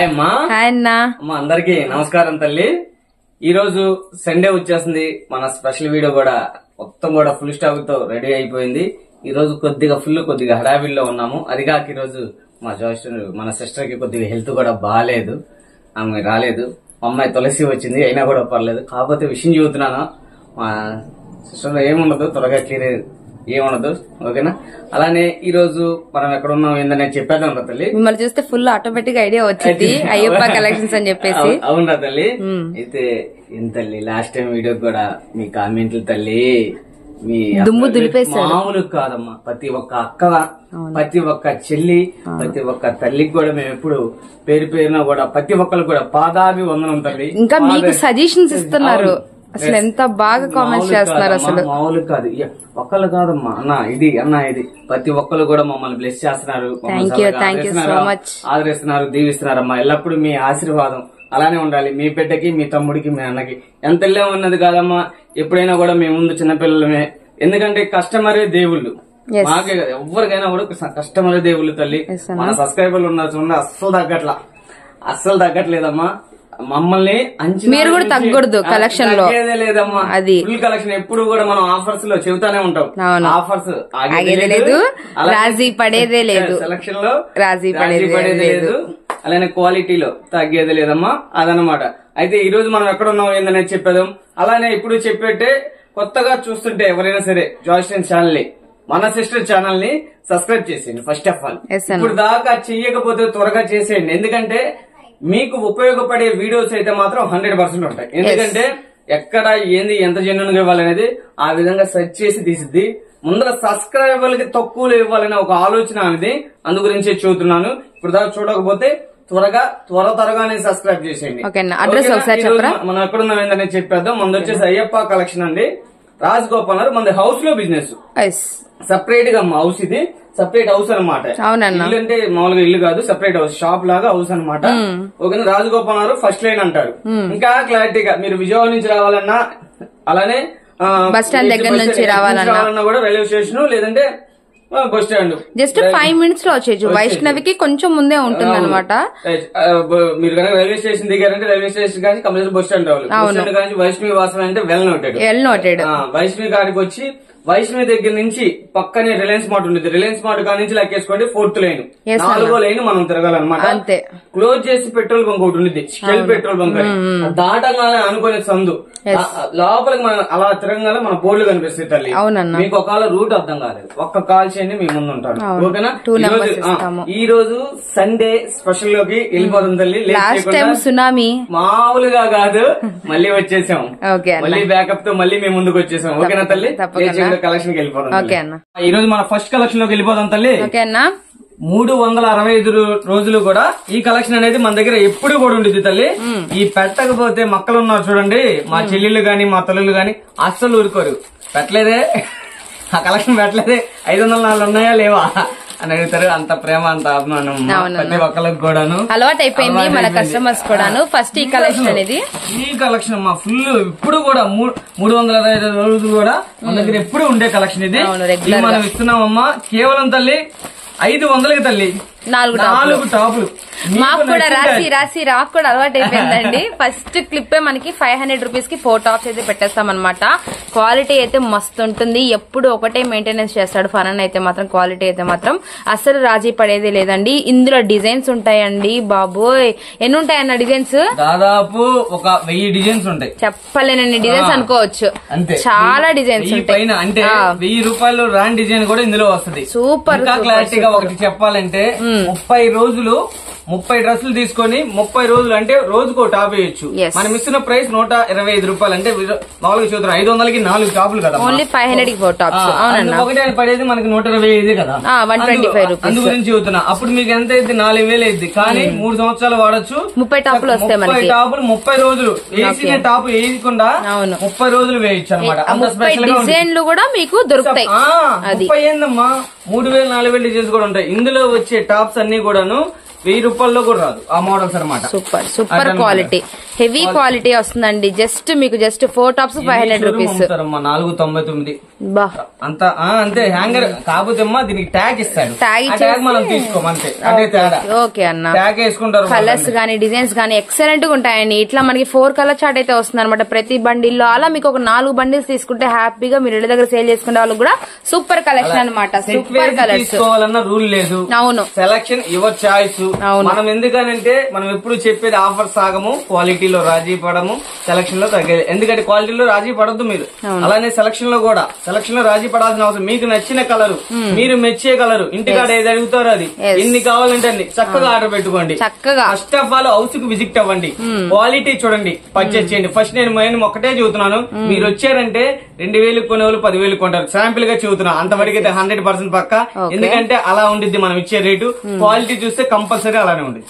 అమ్మా అందరికి నమస్కారం తల్లి. ఈ రోజు సండే వచ్చేసింది. మన స్పెషల్ వీడియో కూడా మొత్తం కూడా ఫుల్ స్టాక్ తో రెడీ అయిపోయింది. ఈ రోజు కొద్దిగా హడావిడిలో ఉన్నాము. అది కాక ఈ రోజు మన సిస్టర్ కి కొద్దిగా హెల్త్ కూడా బాగాలేదు, ఆమె రాలేదు. మా అమ్మాయి తులసి వచ్చింది, అయినా కూడా పర్లేదు. కాకపోతే విషయం చెబుతున్నాను, మా సిస్టర్ లో ఏముండదు, త్వరగా క్లియర్ ఏముండదు, ఓకేనా. అలానే ఈ రోజు మనం ఎక్కడ ఉన్నాం ఏందని చెప్పేద్దాం రా తల్లి. మిమ్మల్ని చూస్తే ఫుల్ ఆటోమేటిక్ ఐడియా వచ్చింది అయ్యప్ప కలెక్షన్స్ అని చెప్పేసి. అవునరా తల్లి. అయితే ఏం తల్లి, లాస్ట్ టైం వీడియో కూడా మీ కామెంట్లు తల్లి మీ దుమ్ము దులిపేశారు. మామూలు కాదమ్మా, ప్రతి ఒక్క అక్క, ప్రతి ఒక్క చెల్లి, ప్రతి ఒక్క తల్లికి కూడా మేము ఎప్పుడు పేరు పేరున కూడా ప్రతి ఒక్కరు కూడా పాదాభి వందనం తల్లి. ఇంకా మీకు సజెషన్స్ ఇస్తున్నారు, అసలు ఎంత బాగా కామెంట్స్ చేస్తున్నారు. అసలు మామూలు కాదు, ఒక్కళ్ళు కాదమ్మా, ఇది ప్రతి ఒక్కరు కూడా మమ్మల్ని బ్లెస్ చేస్తున్నారు, ఆదరిస్తున్నారు, దీవిస్తున్నారమ్మా. ఎల్లప్పుడు మీ ఆశీర్వాదం అలానే ఉండాలి. మీ బిడ్డకి, మీ తమ్ముడికి, మీ అన్నకి ఎంత ఉన్నది కాదమ్మా. ఎప్పుడైనా కూడా మేము ముందు చిన్నపిల్లలమే, ఎందుకంటే కస్టమరే దేవుళ్ళు. మాకే కదా, ఎవరికైనా కూడా కస్టమరే దేవుళ్ళు తల్లి. మన సబ్స్క్రైబర్లు ఉన్నారు చూడండి, అస్సలు తగ్గట్లేదమ్మా. మమ్మల్ని మీరు కూడా తగ్గకూడదు కలెక్షన్ లో, లేదమ్మా. అది ఫుల్ కలెక్షన్ ఎప్పుడు కూడా మనం ఆఫర్స్ లో చెబుతానే ఉంటాం. ఆఫర్స్ ఆగేదే లేదు, రాజీ పడేదే లేదు, సెలక్షన్ లో రాజీ పడేదే లేదు, అలానే క్వాలిటీలో తగ్గేది లేదమ్మా. అదనమాట. అయితే ఈ రోజు మనం ఎక్కడ ఉన్నాం ఏందనేది చెప్పేదాం. అలానే ఇప్పుడు చెప్పేట్టే కొత్తగా చూస్తుంటే ఎవరైనా సరే జాయిస్టన్ ఛానల్ ని, మన సిస్టర్ ఛానల్ ని సబ్స్క్రైబ్ చేసేయండి. ఫస్ట్ ఆఫ్ ఆల్ ఇప్పుడు దాకా చెయ్యకపోతే త్వరగా చేసేయండి, ఎందుకంటే మీకు ఉపయోగపడే వీడియోస్ అయితే మాత్రం 100% ఉంటాయి. ఎందుకంటే ఎక్కడ ఏంది ఎంత జెన్యున్ గా ఇవ్వాలనేది ఆ విధంగా సెర్చ్ చేసి తీసిద్ది. ముందర సబ్స్క్రైబర్లకి తక్కువలో ఇవ్వాలనే ఒక ఆలోచన అనేది, అందు గురించే చూస్తున్నాను. ఇప్పుడు దాకా చూడకపోతే త్వరగానే సబ్స్క్రైబ్ చేసేయండి. మనం ఎక్కడున్నాం ఏందని చెప్పేద్దాం. మనది వచ్చేసి అయ్యప్ప కలెక్షన్ అండి, రాజగోపాల్ గారు. మన హౌస్ లో బిజినెస్ సపరేట్ గా హౌస్, ఇది సపరేట్ హౌస్ అనమాట. ఇల్లు అంటే మామూలుగా ఇల్లు కాదు, సపరేట్ హౌస్, షాప్ లాగా హౌస్ అనమాట. ఓకేనా. రాజగోపాల్ గారు ఫస్ట్ లైన్ అంటారు. ఇంకా క్లారిటీగా మీరు విజయవాడ నుంచి రావాలన్నా, అలానే బస్ స్టాండ్ దగ్గర నుంచి రావాలన్నా కూడా రైల్వే స్టేషన్, లేదంటే బస్ స్టాండ్ జస్ట్ 5 minutes లో వచ్చేయచ్చు. వైష్ణవికి కొంచెం ముందే ఉంటుంది అనమాట. మీరు కనుక రైల్వే స్టేషన్ దిగారంటే రైల్వే స్టేషన్ కానీ కంపల్సరీ బస్ స్టాండ్ రావాలి. బస్ స్టాండ్ కానీ వైష్ణవి వాసన అంటే వెల్ నోటెడ్. వైష్ణవి గారికి వచ్చి వైష్ణవి దగ్గర నుంచి పక్కనే రిలయన్స్ మార్ట్ ఉంటుంది. రిలయన్స్ మార్ట్ కాడి నుంచి లెక్కేసుకోండి 4th లైన్, 4వ లైన్ మనం తిరగాలన్నమాట. అంతే. క్లోజ్ చేసి పెట్రోల్ బంక్ ఒకటి ఉంటుంది, షెల్ పెట్రోల్ బంక్ అని. దాటగానే అనుకునే సందు లోపలికి మనం అలా తిరగగానే మన బోర్డులు కనిపిస్తాయి తల్లి. మీకు ఒకవేళ రూట్ అర్థం కాలేదు, ఒక్క కాల్ చేయండి, మీ ముందు ఉంటాను. ఓకేనా. ఈ రోజు సండే స్పెషల్ లోకి వెళ్ళిపోతుంది తల్లి. సునామీ మామూలుగా కాదు, మళ్ళీ వచ్చేసాం, మళ్ళీ బ్యాకప్ తో మళ్ళీ మేము ముందుకు వచ్చేసాం. ఓకేనా తల్లి. కలెక్షన్ కి వెళ్ళిపోతాం. ఈ రోజు మన ఫస్ట్ కలెక్షన్ లోకి వెళ్ళిపోతాం తల్లి. 365 రోజులు కూడా ఈ కలెక్షన్ అనేది మన దగ్గర ఎప్పుడు కూడా ఉంటుంది తల్లి. ఈ పెట్టకపోతే మక్కలు ఉన్నారు చూడండి, మా చెల్లెళ్ళు గాని మా తల్లులు గాని అస్సలు ఊరుకోరు. పెట్టలేదే, ఆ కలెక్షన్ పెట్టలేదే, 504 ఉన్నాయా లేవా అని అడుగుతారు. అంత ప్రేమ, అంత అభిమానం ప్రతి ఒక్కరికి కూడాను అలవాటు అయిపోయింది, మన కస్టమర్స్ కూడాను. ఫస్ట్ ఈ కలెక్షన్ అనేది, ఈ కలెక్షన్ మా ఫుల్ ఇప్పుడు కూడా 365 రోజులు కూడా మన దగ్గర ఎప్పుడు ఉండే కలెక్షన్ ఇది. మనం ఇస్తున్నామమ్మా కేవలం తల్లి 500కి తల్లి 4 టాపులు. మాకు కూడా రాసి రాకు కూడా అలవాటు అయిపోయిందండి. ఫస్ట్ క్లిప్ మనకి 500 రూపీస్ కి 4 టాప్స్ అయితే పెట్టేస్తాం అనమాట. క్వాలిటీ అయితే మస్తు ఉంటుంది, ఎప్పుడు ఒకటే మెయింటెనెన్స్ చేస్తాడు ఫరన్ అయితే మాత్రం. క్వాలిటీ అయితే మాత్రం అస్సలు రాజీ పడేది లేదండి. ఇందులో డిజైన్స్ ఉంటాయండి బాబోయ్. ఎన్ని ఉంటాయన్న డిజైన్స్? దాదాపు ఒక 1000 డిజైన్స్ ఉంటాయి. చెప్పలేనన్ని డిజైన్స్ అనుకోవచ్చు, చాలా డిజైన్స్ ఉంటాయి. అంటే 1000 రూపాయలు రాని డిజైన్ కూడా ఇందులో వస్తుంది. సూపర్. క్లారిటీగా ఒకటి చెప్పాలంటే 30 రోజులు 30 డ్రెస్సులు తీసుకొని 30 రోజులు అంటే రోజుకో టాప్ వేయచ్చు. మనం ఇస్తున్న ప్రైస్ 125 రూపాయలు. అంటే మామూలుగా చూద్దాం 500కి 4 టాపులు కదా, ఓన్లీ 500కి 4 టాప్స్. ఒకటే పడేది మనకి 125 కదా, 125 రూపీస్. అందు గురించి చెబుతున్నా. అప్పుడు మీకు ఎంత అయింది? 4000 అయింది. కానీ 3 సంవత్సరాలు వాడచ్చు. 30 టాపులు వస్తాయి. 30 టాపులు 30 రోజులు వేసిన టాప్ వేయకుండా 30 రోజులు వేయచ్చు అనమాట. అంత స్పెషల్ గా డిజైన్లు కూడా మీకు దొరుకుతాయి. 30 ఏందమ్మా, 3000 4000 డిజైన్స్ కూడా ఉంటాయి. ఇందులో వచ్చే టాప్స్ అన్ని కూడాను రూపాయల్లో కూడా రాదు ఆ మోడల్స్ అనమాట. సూపర్ క్వాలిటీ, హెవీ క్వాలిటీ వస్తుందండి. మీకు జస్ట్ 4 టాప్స్ 500 రూపీస్. 499 అంతా అంతే. హ్యాంగర్ కాకపోతే దీనికి ట్యాగ్ ఇస్తాడు, ట్యాగ్ మనం తీసుకోమంతే, అదే తేడా. ఓకే అన్న, ట్యాగ్ వేసుకుంటారు. కలర్స్ గానీ డిజైన్స్ గానీ ఎక్సలెంట్ గా ఉంటాయండి. ఇట్లా మనకి 4 కలర్ చార్ట్ అయితే వస్తుంది అనమాట ప్రతి బండిల్లో. అలా మీకు ఒక 4 బండిల్స్ తీసుకుంటే హ్యాపీగా మీరు ఇళ్ళ దగ్గర సేల్ చేసుకునే వాళ్ళు కూడా సూపర్ కలెక్షన్ అనమాట. Super colours. తీసుకోవాలన్న రూల్ లేదు. అవును, సెలక్షన్ యువర్ చాయిస్. మనం ఎందుకనంటే మనం ఎప్పుడు చెప్పేది ఆఫర్ సాగము, క్వాలిటీలో రాజీ పడము, సెలక్షన్ లో తగ్గేది. ఎందుకంటే క్వాలిటీలో రాజీ పడద్దు మీరు. అలానే సెలక్షన్ లో కూడా రాజీ పడాల్సిన అవసరం. మీకు నచ్చిన కలరు, మీరు మెచ్చే కలరు, ఇంటికాడ ఏది అడుగుతారో అది, ఎన్ని కావాలంటే అన్ని చక్కగా ఆర్డర్ పెట్టుకోండి. చక్కగా ఫస్ట్ ఆఫ్ ఆల్ హౌస్ కు విజిట్ అవ్వండి, క్వాలిటీ చూడండి, పర్చేస్ చేయండి. ఫస్ట్ నేను ఒకటే చెబుతున్నాను, మీరు వచ్చారంటే 2000 కొనేవాళ్ళు 10,000 కొంటారు. శాంపిల్ గా చెబుతున్నా, అంతవరకు అయితే 100% పక్క. ఎందుకంటే అలా ఉండిద్ది మనం ఇచ్చే రేటు. క్వాలిటీ చూస్తే కంపల్సరీ అలానే ఉంది.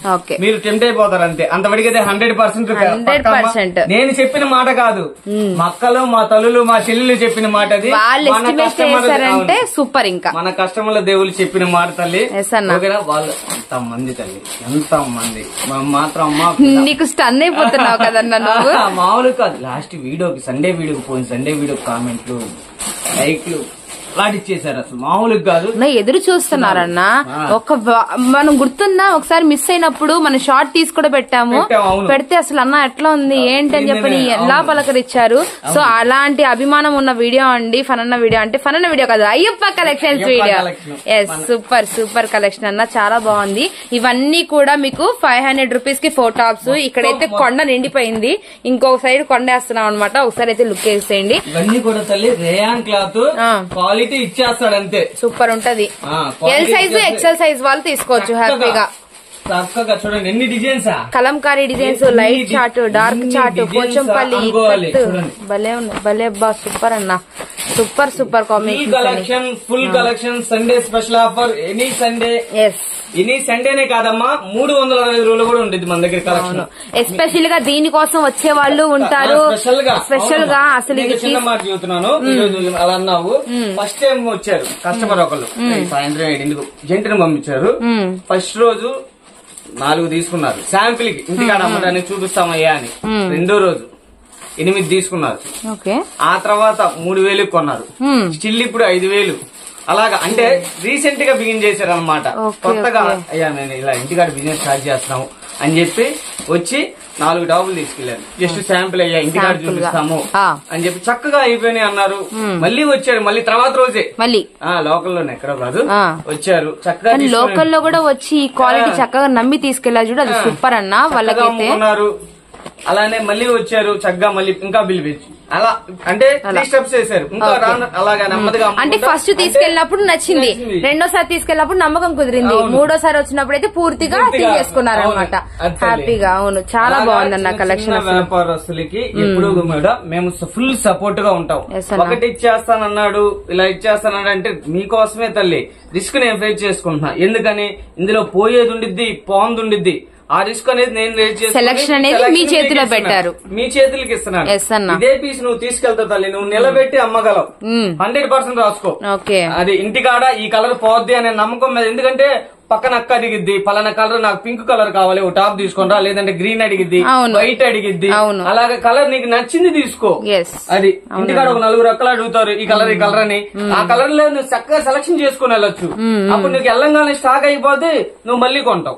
మీరు టెంప్ట్ అయిపోతారు అంతే. అంతవరకు అయితే 100%. నేను చెప్పిన మాట కాదు, మక్కలు మా తల్లులు మా చెల్లెలు చెప్పిన మాట. అది సూపర్. ఇంకా మన కస్టమర్ల దేవుళ్ళు చెప్పిన మాట తల్లి. వాళ్ళు ఎంత మంది తల్లి, ఎంత మంది మాత్రం అమ్మా నీకు స్టన్ అయిపోతున్నావు కదన్నా నువ్వు. మామూలు కాదు. లాస్ట్ వీడియోకి సండే వీడియోకి పోయింది, సండే వీడియో కామెంట్లు, లైక్లు ఇచ్చేసారు. అసలు మామూలుగా కాదు, ఎదురు చూస్తున్నారన్నా. మనం గుర్తుందా ఒకసారి మిస్ అయినప్పుడు మనం షార్ట్ తీసి కూడా పెట్టాము. పెడితే అసలు అన్న ఎట్లా ఉంది ఏంటి అని చెప్పని ఎలా పలకరిచ్చారు. సో అలాంటి అభిమానం ఉన్న వీడియో అండి ఫనన్న వీడియో. అంటే ఫనన్న వీడియో కాదు, Ayyappa collections video. Yes, super collection అన్న, చాలా బాగుంది. ఇవన్నీ కూడా మీకు 500 రూపీస్ కి 4 టాప్స్. ఇక్కడైతే కొండ నిండిపోయింది, ఇంకొక సైడ్ కొండ వేస్తున్నాం అనమాట. ఒకసారి అయితే లుక్ వేసేయండి. ఇవన్నీ కూడా తల్లి రేయాన్ క్లాత్ క్వాలిటీ ఇచ్చేస్తాడు అంతే. సూపర్ ఉంటది. ఎల్ సైజ్ ఎక్సెల్ సైజ్ వాళ్ళు తీసుకోవచ్చు హ్యాపీగా. చక్కగా చూడండి ఎన్ని designs, Kalamkari designs, light chart, dark chart, Pochampally, భలే ఉంది, భలే అబ్బా. సూపర్ అన్న, super combination. Full collection. Sunday special offer. Any సండేనే కాదమ్మా, 365 రోజులు కూడా ఉంటుంది మన దగ్గర కలెక్షన్. ఎస్పెషల్ గా దీనికోసం వచ్చే వాళ్ళు ఉంటారు. స్పెషల్ గా అసలు చిన్న మాట చెబుతున్నాను. అలా అన్నావు. ఫస్ట్ టైం వచ్చారు కస్టమర్ ఒకళ్ళు, సాయంత్రం 7 జంటను పంపించారు. ఫస్ట్ రోజు 4 తీసుకున్నారు శాంపిల్ కి, ఇంటికాడ అమ్మడానికి చూపిస్తామయ్యా అని. రెండో రోజు 8 తీసుకున్నారు. ఆ తర్వాత 3,000 కొన్నారు. స్టిల్ ఇప్పుడు 5,000. అలాగా అంటే రీసెంట్ గా బిగిన్ చేశారు అనమాట. కొత్తగా అయ్యా నేను ఇలా ఇంటికాడ బిజినెస్ స్టార్ట్ చేస్తున్నాము అని చెప్పి వచ్చి 4 టాపులు తీసుకెళ్లారు. జస్ట్ శాంపుల్ అయ్యా ఇంటికాడ చూపిస్తాము అని చెప్పి చక్కగా అయిపోయినాయి అన్నారు. మళ్ళీ వచ్చారు, మళ్ళీ తర్వాత రోజే మళ్ళీ లోకల్లోనే ఎక్కడో కాదు వచ్చారు. చక్కగా లోకల్లో కూడా వచ్చి క్వాలిటీ చక్కగా నమ్మి తీసుకెళ్లారు. చూడ అది సూపర్ అన్న. వాళ్ళకైతే అలానే మళ్ళీ వచ్చారు చక్కగా, మళ్ళీ ఇంకా బిల్ పెంచి అలా అంటే 3 స్టెప్స్ వేశారు. ఇంకా అలాగా నెమ్మదిగా. అంటే ఫస్ట్ తీసుకెళ్ళినప్పుడు నచ్చింది, రెండోసారి తీసుకెళ్ళినప్పుడు నమ్మకం కుదిరింది, మూడోసారి వచ్చినప్పుడు అయితే పూర్తిగా తీసుకున్నారు అనమాట హ్యాపీగా. అవును, చాలా బాగుందన్న కలెక్షన్. వ్యాపారస్తులకి ఎప్పుడు కూడా మేము ఫుల్ సపోర్ట్ గా ఉంటాం. ఒకటి ఇచ్చేస్తానన్నాడు, ఇలా ఇచ్చేస్తానన్నాడు అంటే మీకోసమే తల్లి రిస్క్ నేను ఫేస్ చేసుకుంటున్నా. ఎందుకని ఇందులో పోయేది ఉండిద్ది, పోంది ఉండిద్ది. ఆ రిస్క్ అనేది నేను రేట్ చేసి సెలక్షన్ అనేది మీ చేతిలో పెట్టారు, మీ చేతులకి ఇస్తున్నాను. ఇదే పీస్ నువ్వు తీసుకెళ్తావు తల్లి, నువ్వు నిలబెట్టి అమ్మగలవు. 100% రాసుకో. అది ఇంటికాడ ఈ కలర్ పోద్ది అనే నమ్మకం మీద. ఎందుకంటే పక్కన అక్క అడిగిద్ది, పలానా కలర్ నాకు పింక్ కలర్ కావాలి, ఓ టాప్ తీసుకుంటా, లేదంటే గ్రీన్ అడిగిద్ది, వైట్ అడిగిద్ది. అలాగే కలర్ నీకు నచ్చింది తీసుకో. అది ఇంటికాడ ఒక 4 అక్కలు అడుగుతారు ఈ కలర్ అని. ఆ కలర్ లో నువ్వు చక్కగా సెలక్షన్ చేసుకుని వెళ్ళొచ్చు. అప్పుడు నీకు వెళ్ళంగానే స్టాక్ అయిపోతే నువ్వు మళ్ళీ కొంటావు.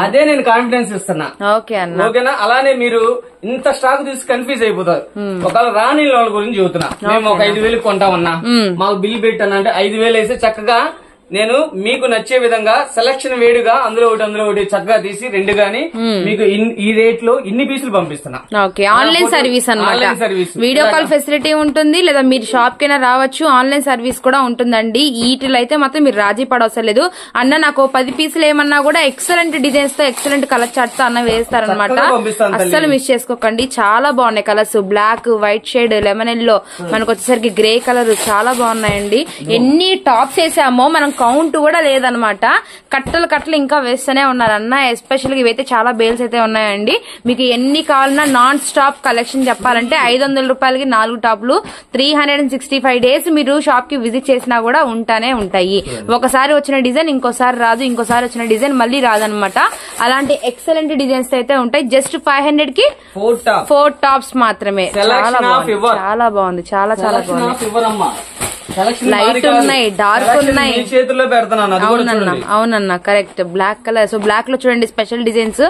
అదే నేను కాన్ఫిడెన్స్ ఇస్తున్నా. ఓకేనా? అలానే మీరు ఇంత స్టాక్ తీసి కన్ఫ్యూజ్ అయిపోతారు. ఒకవేళ రాని వాళ్ళ గురించి చెబుతున్నా. మేము ఒక 5,000 కొంటామన్నా, మాకు బిల్ పెట్టాను అంటే 5,000 వేసి చక్కగా నేను మీకు నచ్చే విధంగా సెలక్షన్ వేడిగా అందులో ఒకటి చక్కగా తీసి 2 గాని మీకు ఈ రేట్ లో ఇన్ని పీసులు పంపిస్తున్నా. ఆన్లైన్ సర్వీస్ అన్నమాట. వీడియో కాల్ ఫెసిలిటీ ఉంటుంది, లేదా మీరు షాప్ కైనా రావచ్చు. ఆన్లైన్ సర్వీస్ కూడా ఉంటుందండి. వీటిలో అయితే మాత్రం మీరు రాజీ పడవసరం లేదు. అన్న నాకు 10 పీసులు ఏమన్నా కూడా ఎక్సలెంట్ డిజైన్స్ తో, ఎక్సలెంట్ కలర్ చార్ట్ తో అన్న వేస్తారనమాట. అస్సలు మిస్ చేసుకోకండి. చాలా బాగున్నాయి colours. Black, white shade, lemon yellow, మనకు వచ్చేసరికి గ్రే కలర్ చాలా బాగున్నాయండి. ఎన్ని టాప్స్ వేసామో మనం కౌంట్ కూడా లేదనమాట. కట్టలు కట్టలు ఇంకా వేస్తూనే ఉన్నారు అన్న. ఎస్పెషల్ గా ఇవైతే చాలా బేల్స్ అయితే ఉన్నాయండి. మీకు ఎన్ని కావాలన్నా నాన్ స్టాప్ కలెక్షన్ చెప్పాలంటే 500 రూపాయలకి 4 టాప్లు 365 డేస్ మీరు షాప్ కి విజిట్ చేసినా కూడా ఉంటానే ఉంటాయి. ఒకసారి వచ్చిన డిజైన్ ఇంకోసారి రాదు, ఇంకోసారి వచ్చిన డిజైన్ మళ్ళీ రాదనమాట. అలాంటి ఎక్సలెంట్ డిజైన్స్ అయితే ఉంటాయి. జస్ట్ 500 కి 4 టాప్స్ మాత్రమే. చాలా బాగుంది, చాలా చాలా బాగుంది. లైట్ ఉన్నాయి, డార్క్ ఉన్నాయి. చేతుల్లో పెడతాను. అవునన్నా correct. Black colour. So black లో చూడండి స్పెషల్ డిజైన్స్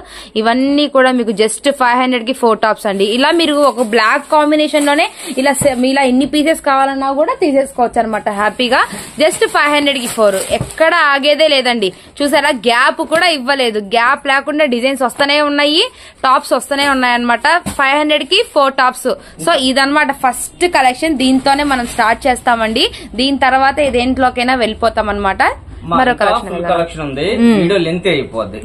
ఇవన్నీ కూడా మీకు జస్ట్ 500 కి 4 టాప్స్ అండి. ఇలా మీరు ఒక బ్లాక్ కాంబినేషన్ లోనే ఇలా ఎన్ని పీసెస్ కావాలన్నా కూడా తీసేసుకోవచ్చు అనమాట హ్యాపీగా. జస్ట్ 500 కి 4. ఎక్కడ ఆగేదే లేదండి. చూసారా, గ్యాప్ కూడా ఇవ్వలేదు. గ్యాప్ లేకుండా డిజైన్స్ వస్తూనే ఉన్నాయి, టాప్స్ వస్తూనే ఉన్నాయి అనమాట. 500 కి 4 టాప్స్. సో ఇదనమాట ఫస్ట్ కలెక్షన్. దీంతోనే మనం స్టార్ట్ చేస్తామండి. దీని తర్వాత దేంట్లోకైనా వెళ్ళిపోతాం అనమాట. మరో కలెక్షన్ ఉంది. వీడియో లెంత్ అయిపోద్ది.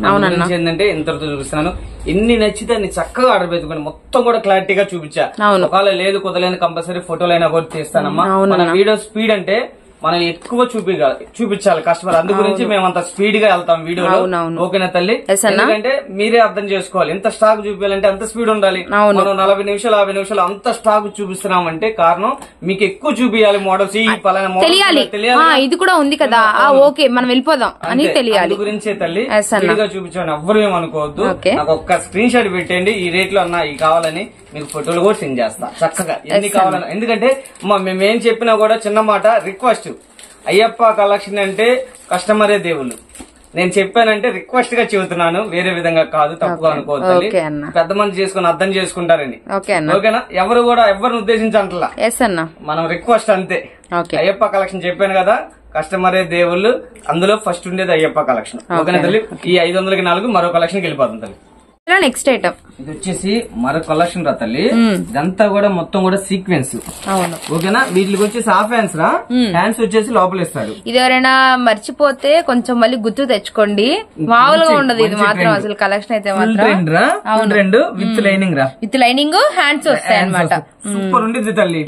ఏంటంటే ఇంతటితో చూపిస్తున్నాను. ఎన్ని నచ్చితే అన్ని చక్కగా ఆర్డర్ పెట్టుకోండి. మొత్తం కూడా క్లారిటీగా చూపించా. ఒకవేళ లేదు కుదరలేని కంపల్సరీ ఫోటోలైనా కూడా తీస్తానమ్మా. మన వీడియో స్పీడ్ అంటే మనం ఎక్కువ చూపించాలి కస్టమర్. అందు గురించి మేము అంత స్పీడ్ గా వెళ్తాం వీడియోలో. ఓకేనా తల్లి? ఎందుకంటే మీరే అర్థం చేసుకోవాలి. ఎంత స్టాక్ చూపించాలంటే అంత స్పీడ్ ఉండాలి. మనం 40 నిమిషాలు 50 నిమిషాలు అంత స్టాక్ చూపిస్తున్నామంటే కారణం మీకు ఎక్కువ చూపించాలి. మోడల్స్ ఈ పలానా మోడల్ తెలియాలి. ఇది కూడా ఉంది కదా, ఓకే మనం వెళ్ళిపోదాం అని తెలియాలి. అందు గురించే తల్లి స్పీడ్ గా చూపించాలని ఎవ్వరు ఏమనుకోవద్దు. నాకు ఒక్క స్క్రీన్ షాట్ పెట్టండి ఈ రేట్ లో అన్నా ఇవి కావాలని. మీకు ఫోటోలు కూడా సెండ్ చేస్తా చక్కగా ఎన్ని కావాలన్నా. ఎందుకంటే మేమేం చెప్పినా కూడా చిన్న మాట రిక్వెస్ట్. అయ్యప్ప కలెక్షన్ అంటే కస్టమరే దేవుళ్ళు. నేను చెప్పానంటే రిక్వెస్ట్ గా చెబుతున్నాను, వేరే విధంగా కాదు. తప్పుగా అనుకోవద్దు. పెద్ద మంది చేసుకుని అర్థం చేసుకుంటారండి. ఓకేనా? ఎవరు కూడా ఎవరిని ఉద్దేశించట్లా, మనం రిక్వెస్ట్ అంతే. అయ్యప్ప కలెక్షన్ చెప్పాను కదా, కస్టమరే దేవుళ్ళు. అందులో ఫస్ట్ ఉండేది అయ్యప్ప కలెక్షన్. ఓకేనా తల్లి? ఈ 500కి 4 మరో కలెక్షన్ కి వెళ్ళిపోతుంది తల్లి. నెక్స్ట్ ఐటమ్ ఇది వచ్చేసి మరో కలెక్షన్ రా తల్లి. ఇదంతా కూడా మొత్తం కూడా సీక్వెన్స్. ఓకేనా? వీటికి వచ్చేసి హాఫ్ హ్యాండ్స్ రా. హ్యాండ్స్ వచ్చేసి లోపల ఇస్తాడు. ఇది ఎవరైనా మర్చిపోతే కొంచెం మళ్ళీ గుర్తు తెచ్చుకోండి. మామూలుగా ఉండదు ఇది మాత్రం. అసలు కలెక్షన్ అయితే మాత్రం విత్ లైనింగ్ రా. విత్ లైనింగ్ హ్యాండ్స్ వస్తాయి అనమాట. సూపర్ ఉండిద్ది తల్లి.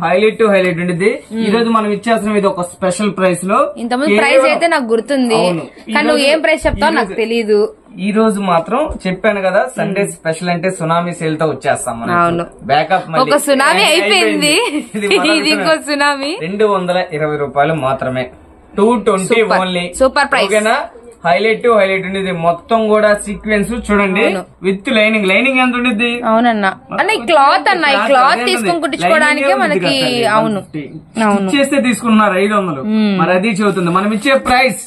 హైలైట్ టు హైలైట్ ఉండిద్ది. ఈ రోజు మనం ఇచ్చేస్తున్నాం ఇది ఒక స్పెషల్ ప్రైస్ లో. ఇంతకుముందు ప్రైస్ అయితే నాకు గుర్తుంది, కానీ నువ్వు ఏం ప్రైస్ చెప్తావు నాకు తెలీదు. ఈ రోజు మాత్రం చెప్పాను కదా, సండే స్పెషల్ అంటే సునామీ సేల్ తో వచ్చేస్తాం మనం. బ్యాకప్ ఒక సునామీ అయిపోయింది. ఇది ఇంకో సునామీ. 220 రూపాయలు మాత్రమే. 220 ఓన్లీ. Super price. ఓకేనా? హైలైట్ హైలైట్ ఉండేది మొత్తం కూడా సీక్వెన్స్ చూడండి విత్ లైనింగ్. లైనింగ్ ఎంత ఉండేది? అవునన్నా అన్న ఈ క్లాత్ అన్న ఈ క్లాత్ తీసుకుని కుట్టించుకోవడానికే మనకి. అవును చేస్తే తీసుకున్నారు 500. మరి అది చెబుతుంది. మనం ఇచ్చే ప్రైస్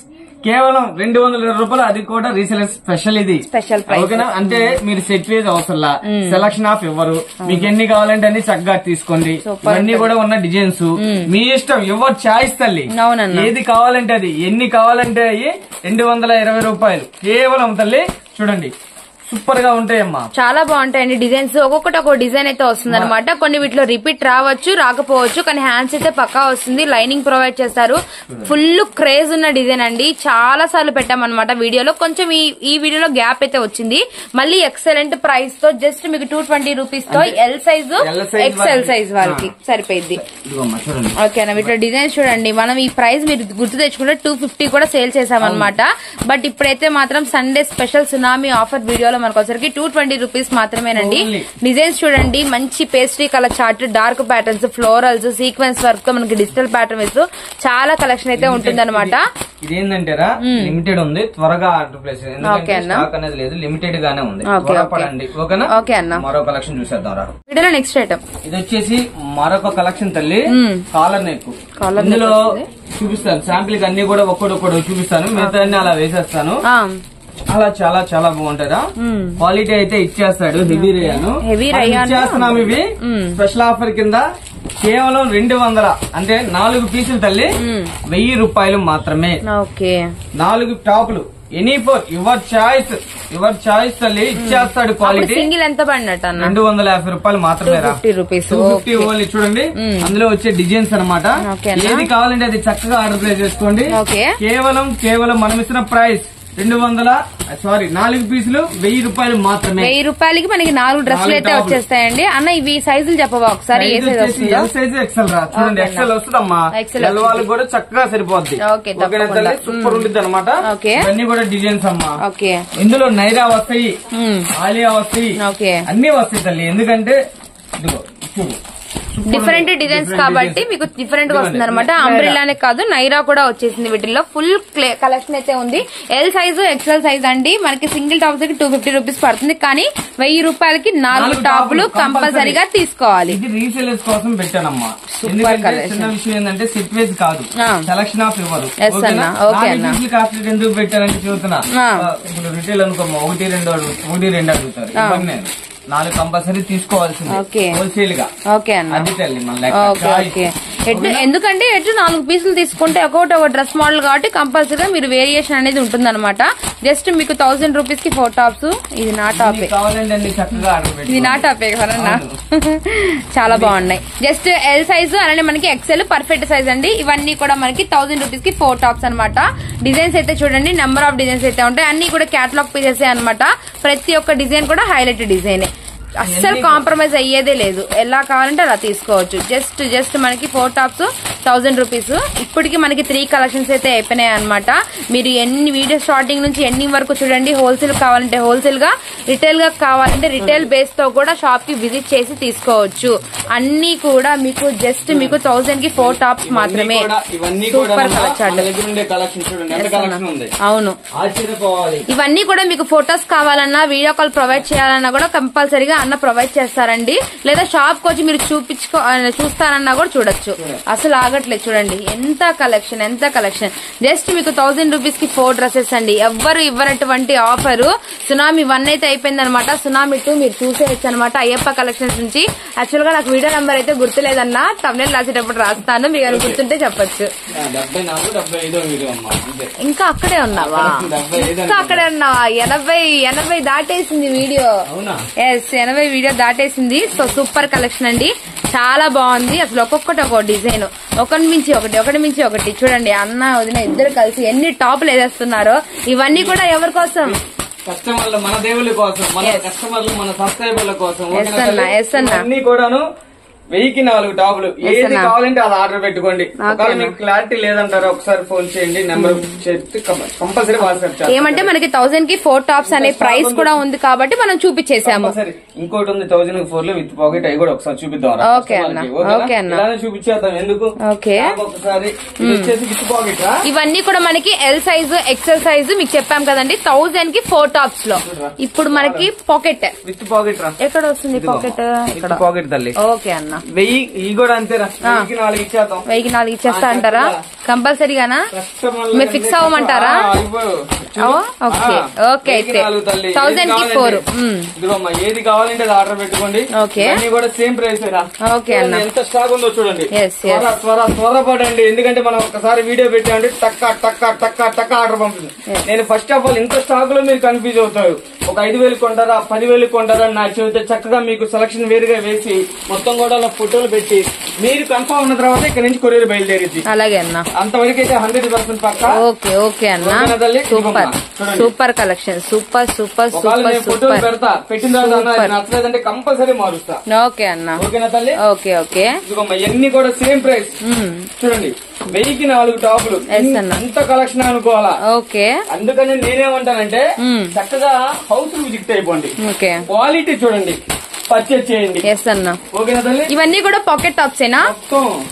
కేవలం 220 రూపాయలు. అది కూడా రీసెలర్ స్పెషల్. ఇది స్పెషల్. ఓకేనా? అంటే మీరు సెట్ వేజ్ అవసరంలా, సెలక్షన్ ఆఫ్ ఇవ్వరు. మీకు ఎన్ని కావాలంటే అన్ని చక్కగా తీసుకోండి. ఇవన్నీ కూడా ఉన్న డిజైన్స్ మీ ఇష్టం, ఎవరు చాయిస్ తల్లి. ఏది కావాలంటే అది, ఎన్ని కావాలంటే అవి 220 రూపాయలు కేవలం తల్లి. చూడండి సూపర్ గా ఉంటాయమ్మా. చాలా బాగుంటాయండి డిజైన్స్. ఒక్కొక్కటి ఒక డిజైన్ అయితే వస్తుంది అనమాట. కొన్ని వీటిలో రిపీట్ రావచ్చు, రాకపోవచ్చు, కానీ హ్యాండ్స్ అయితే పక్కా వస్తుంది. లైనింగ్ ప్రొవైడ్ చేస్తారు. ఫుల్ క్రేజ్ ఉన్న డిజైన్ అండి. చాలా సార్లు పెట్టామన్నమాట వీడియోలో. కొంచెం ఈ వీడియోలో గ్యాప్ అయితే వచ్చింది. మళ్ళీ ఎక్సలెంట్ ప్రైస్ తో జస్ట్ మీకు 220 రూపీస్ తో ఎల్ సైజు ఎక్స్ఎల్ సైజ్ వాళ్ళకి సరిపోయింది. ఓకేనా? వీటిలో డిజైన్స్ చూడండి. మనం ఈ ప్రైస్ మీరు గుర్తు తెచ్చుకుంటే 250 కూడా సేల్ చేసామన్నమాట. బట్ ఇప్పుడైతే మాత్రం సండే స్పెషల్ సునామీ ఆఫర్ వీడియోలో మనకు వచ్చరికి 220 రూపీస్ మాత్రమేనండి. డిజైన్స్ చూడండి, మంచి pastry colour chart, dark patterns, florals, sequence work తో మనకి డిజిటల్ ప్యాటర్న్ వేస్తూ చాలా కలెక్షన్ అయితే ఉంటుంది అనమాట. ఇదేంటంటారా, లిమిటెడ్ ఉంది, త్వరగా ఆర్డర్ ప్లేస్. స్టాక్ అనేది లేదు, లిమిటెడ్ గానే ఉంది. ఓకేనా? ఓకే అన్న. మరో కలెక్షన్ చూసేద్దాం రా. వీడియోలో నెక్స్ట్ ఐటమ్ ఇది వచ్చేసి మరొక కలెక్షన్ తల్లి. Collar neck. ఇందులో చూపిస్తాను శాంపిల్ కి అన్ని కూడా ఒక్కడొక్కడు చూపిస్తాను. మిగతా అన్ని అలా వేసేస్తాను. అలా చాలా చాలా బాగుంటారా. క్వాలిటీ అయితే ఇచ్చేస్తాడు. హెవీ రేయాను ఇచ్చేస్తున్నాం. ఇవి స్పెషల్ ఆఫర్ కింద కేవలం 200, అంటే 4 పీసులు తల్లి 1000 రూపాయలు మాత్రమే. 4 టాపులు ఎనీ ఫోర్ యువర్ చాయిస్ తల్లి ఇచ్చేస్తాడు. క్వాలిటీ సింగిల్ ఎంత పడినట్టు 250 రూపాయలు మాత్రమే. 250 ఓన్లీ. చూడండి అందులో వచ్చే డిజైన్స్ అనమాట. ఏది కావాలంటే అది చక్కగా ఆర్డర్ ప్లేస్ చేసుకోండి. కేవలం మనం ఇచ్చిన ప్రైస్ 4 పీసులు 1000 రూపాయలు మాత్రమే. 1000 రూపాయలకి మనకి 4 డ్రెస్సులు అయితే వచ్చేస్తాయండి. అన్న ఇవి సైజులు చెప్పవా ఒకసారి? ఏ సైజ్ వస్తుందో? ఎల్ సైజ్ ఎక్సెల్ రా, చూడండి ఎక్సెల్ వస్తుందమ్మా. ఎల్ వాళ్ళకి కూడా చక్కగా సరిపోద్ది. సూపర్ ఉంటుంది అనమాట. ఇవన్నీ కూడా డిజైన్స్ అమ్మా. ఇందులో నైరా వస్తాయి, ఆలియా వస్తాయి, అన్ని వస్తాయి తల్లి. ఎందుకంటే ఇదిగో డిఫరెంట్ డిజైన్స్ కాబట్టి మీకు డిఫరెంట్ గా వస్తుంది అనమాట. అంబ్రెల్లానే కాదు నైరా కూడా వచ్చేసింది. వీటిల్లో ఫుల్ కలెక్షన్ అయితే ఉంది. ఎల్ సైజు ఎక్స్ఎల్ సైజ్ అండి. మనకి సింగిల్ టాప్స్ కి 250 రూపీస్ పడుతుంది. కానీ 1000 రూపాయలకి 4 టాపులు కంపల్సరీగా తీసుకోవాలి. ఇది రీసేలర్స్ కోసం పెట్టానమ్మా. చిన్న విషయం ఏంటంటే సెట్ వైజ్ కాదు, సెలక్షన్ ఆఫ్ ఇవ్వరు. ఎందుకు పెట్టారంటే చూస్తున్నా, ఇప్పుడు రిటైల్ అనుకోమ్మా 1-2 అడుగుతారు. ఇవన్నీ 4 కంపల్సరీ తీసుకోవాల్సింది హోల్సేల్ గా. ఎందుకంటే 4 పీసులు తీసుకుంటే ఒక డ్రెస్ మోడల్ కాబట్టి కంపల్సరీగా మీరు వేరియేషన్ అనేది ఉంటుంది అనమాట. జస్ట్ మీకు 1000 రూపీస్ కి 4 టాప్స్. ఇది నా టాపే, ఇది నా టాపే కదన్నా. చాలా బాగున్నాయి. జస్ట్ ఎల్ సైజు అలానే మనకి ఎక్సెల్ పర్ఫెక్ట్ సైజ్ అండి. ఇవన్నీ కూడా మనకి 1000 రూపీస్ కి 4 టాప్స్ అనమాట. డిజైన్స్ అయితే చూడండి, నెంబర్ ఆఫ్ డిజైన్స్ అయితే ఉంటాయి. అన్ని కూడా క్యాటలాగ్ పీసెస్ అనమాట. ప్రతి ఒక్క డిజైన్ కూడా హైలైట్ డిజైన్, అస్సలు కాంప్రమైజ్ అయ్యేదే లేదు. ఎలా కావాలంటే అలా తీసుకోవచ్చు. జస్ట్ మనకి 4 టాప్స్ 1000 రూపీస్. ఇప్పటికి మనకి 3 కలెక్షన్స్ అయితే అయిపోయినాయి అనమాట. మీరు ఎన్ని వీడియో స్టార్టింగ్ నుంచి ఎండింగ్ వరకు చూడండి. హోల్సేల్ కావాలంటే హోల్సేల్ గా, రిటైల్ గా కావాలంటే రిటైల్ బేస్ తో కూడా షాప్ కి విజిట్ చేసి తీసుకోవచ్చు. అన్ని కూడా మీకు జస్ట్ మీకు 1000 కి 4 టాప్స్ మాత్రమే. Super collection. అవును, ఇవన్నీ కూడా మీకు ఫొటోస్ కావాలన్నా, వీడియో కాల్ ప్రొవైడ్ చేయాలన్నా కూడా కంపల్సరీగా అన్న ప్రొవైడ్ చేస్తారండి. లేదా షాప్ కి వచ్చి మీరు చూస్తారన్నా కూడా చూడొచ్చు. అసలు ఆగట్లేదు. చూడండి ఎంత కలెక్షన్, ఎంత కలెక్షన్. జస్ట్ మీకు 1000 రూపీస్ కి 4 డ్రెస్సెస్ అండి. ఎవ్వరు ఇవ్వనటువంటి ఆఫర్. సునామీ 1 అయితే అయిపోయింది అనమాట. సునామీ 2 మీరు చూసేయచ్చు అనమాట. అయ్యప్ప కలెక్షన్స్ నుంచి. యాక్చువల్ గా నాకు వీడియో నెంబర్ అయితే గుర్తులేదన్నా, థంబ్నెయిల్ రాసేటప్పుడు రాస్తాను, మీకు గుర్తుంటే చెప్పొచ్చు. ఇంకా అక్కడే ఉన్నావా? ఇంకా అక్కడే ఉన్నావా? 80 దాటేసింది వీడియో. ఎస్, 80 వీడియో దాటేసింది. సో సూపర్ కలెక్షన్ అండి, చాలా బాగుంది. అసలు ఒక్కొక్కటి ఒక డిజైన్, ఒకటి మించి ఒకటి. చూడండి అన్న వదిన ఇద్దరు కలిసి ఎన్ని టాపులు వేసేస్తున్నారో. ఇవన్నీ కూడా ఎవరి కోసం? కస్టమర్లు, మన దేవుళ్ళ కోసం, మన కస్టమర్లు, మన సబ్స్క్రైబర్ల కోసం. అన్ని కూడాను 1000కి 4 టాపులు. ఏది కావాలంటే అది ఆర్డర్ పెట్టుకోండి. మీకు క్లారిటీ లేదంటారా ఒకసారి ఫోన్ చేయండి, నెంబర్ చెప్తే కంపల్సరీ వాట్సాప్ చేయండి. ఏమంటే మనకి 1000 కి 4 టాప్స్ అనే ప్రైస్ కూడా ఉంది కాబట్టి మనం చూపించేసాము. ఇంకోటి ఉంది 1004 లో విత్ పాకెట్, అవి కూడా ఒకసారి చూపిద్దాం. ఓకే అన్న, చూపించేద్దాం. ఎందుకు ఒకసారి విత్ పాకెట్. ఇవన్నీ కూడా మనకి ఎల్ సైజు ఎక్సెల్ సైజు మీకు చెప్పాం కదండి. 1000 కి 4 టాప్స్ లో ఇప్పుడు మనకి పాకెట్ విత్ పాకెట్ ఎక్కడ వస్తుంది? పాకెట్ తల్లి. ఓకే అన్న, 1000 కూడా అంతేరా. 1000కి 4 ఇచ్చేద్దాం. 1000కి 4 ఇచ్చేస్తా అంటారా? కంపల్సరీగానా? మీరు ఫిక్స్ అవ్వమంటారా? ఓకే అయితే 1000 కి 4. ఏది కావాలంటే అది ఆర్డర్ పెట్టుకోండి. ఓకే, కూడా సేమ్ ప్రైస్. ఓకే అన్న, ఎంత స్టాక్ ఉందో చూడండి. త్వరపడండి. ఎందుకంటే మనం ఒకసారి వీడియో పెట్టామంటే టక్క ఆర్డర్ పంపుతుంది. నేను ఫస్ట్ ఆఫ్ ఆల్ ఇంత స్టాక్ లో మీరు కన్ఫ్యూజ్ అవుతారు. ఒక 5000 కొంటారా 10,000 కొంటారా నాకు చెబితే చక్కగా మీకు సెలక్షన్ వేరుగా వేసి మొత్తం కూడా ఫోటోలు పెట్టి మీరు కన్ఫర్మ్ ఉన్న తర్వాత ఇక్కడ నుంచి కొరియర్ బయలుదేరింది. అలాగే అన్న, అంతవరకు అయితే 100% పక్కా. ఓకే అన్న, సూపర్ కలెక్షన్. సూపర్ పెడతా. పెట్టిన తర్వాత నచ్చలేదంటే కంపల్సరీ మారుస్తా. ఓకే అన్న, ఓకేనా తల్లి? ఓకే. ఇవన్నీ కూడా సేమ్ ప్రైస్. చూడండి 1000కి 4 టాపులు. ఎంత కలెక్షన్ అనుకోవాలా? ఓకే. అందుకని నేనేమంటానంటే చక్కగా హౌస్ విజిట్ అయిపోండి. క్వాలిటీ చూడండి, పర్చేజ్ చేయండి. ఇవన్నీ కూడా పాకెట్ టాప్స్ ఏనా?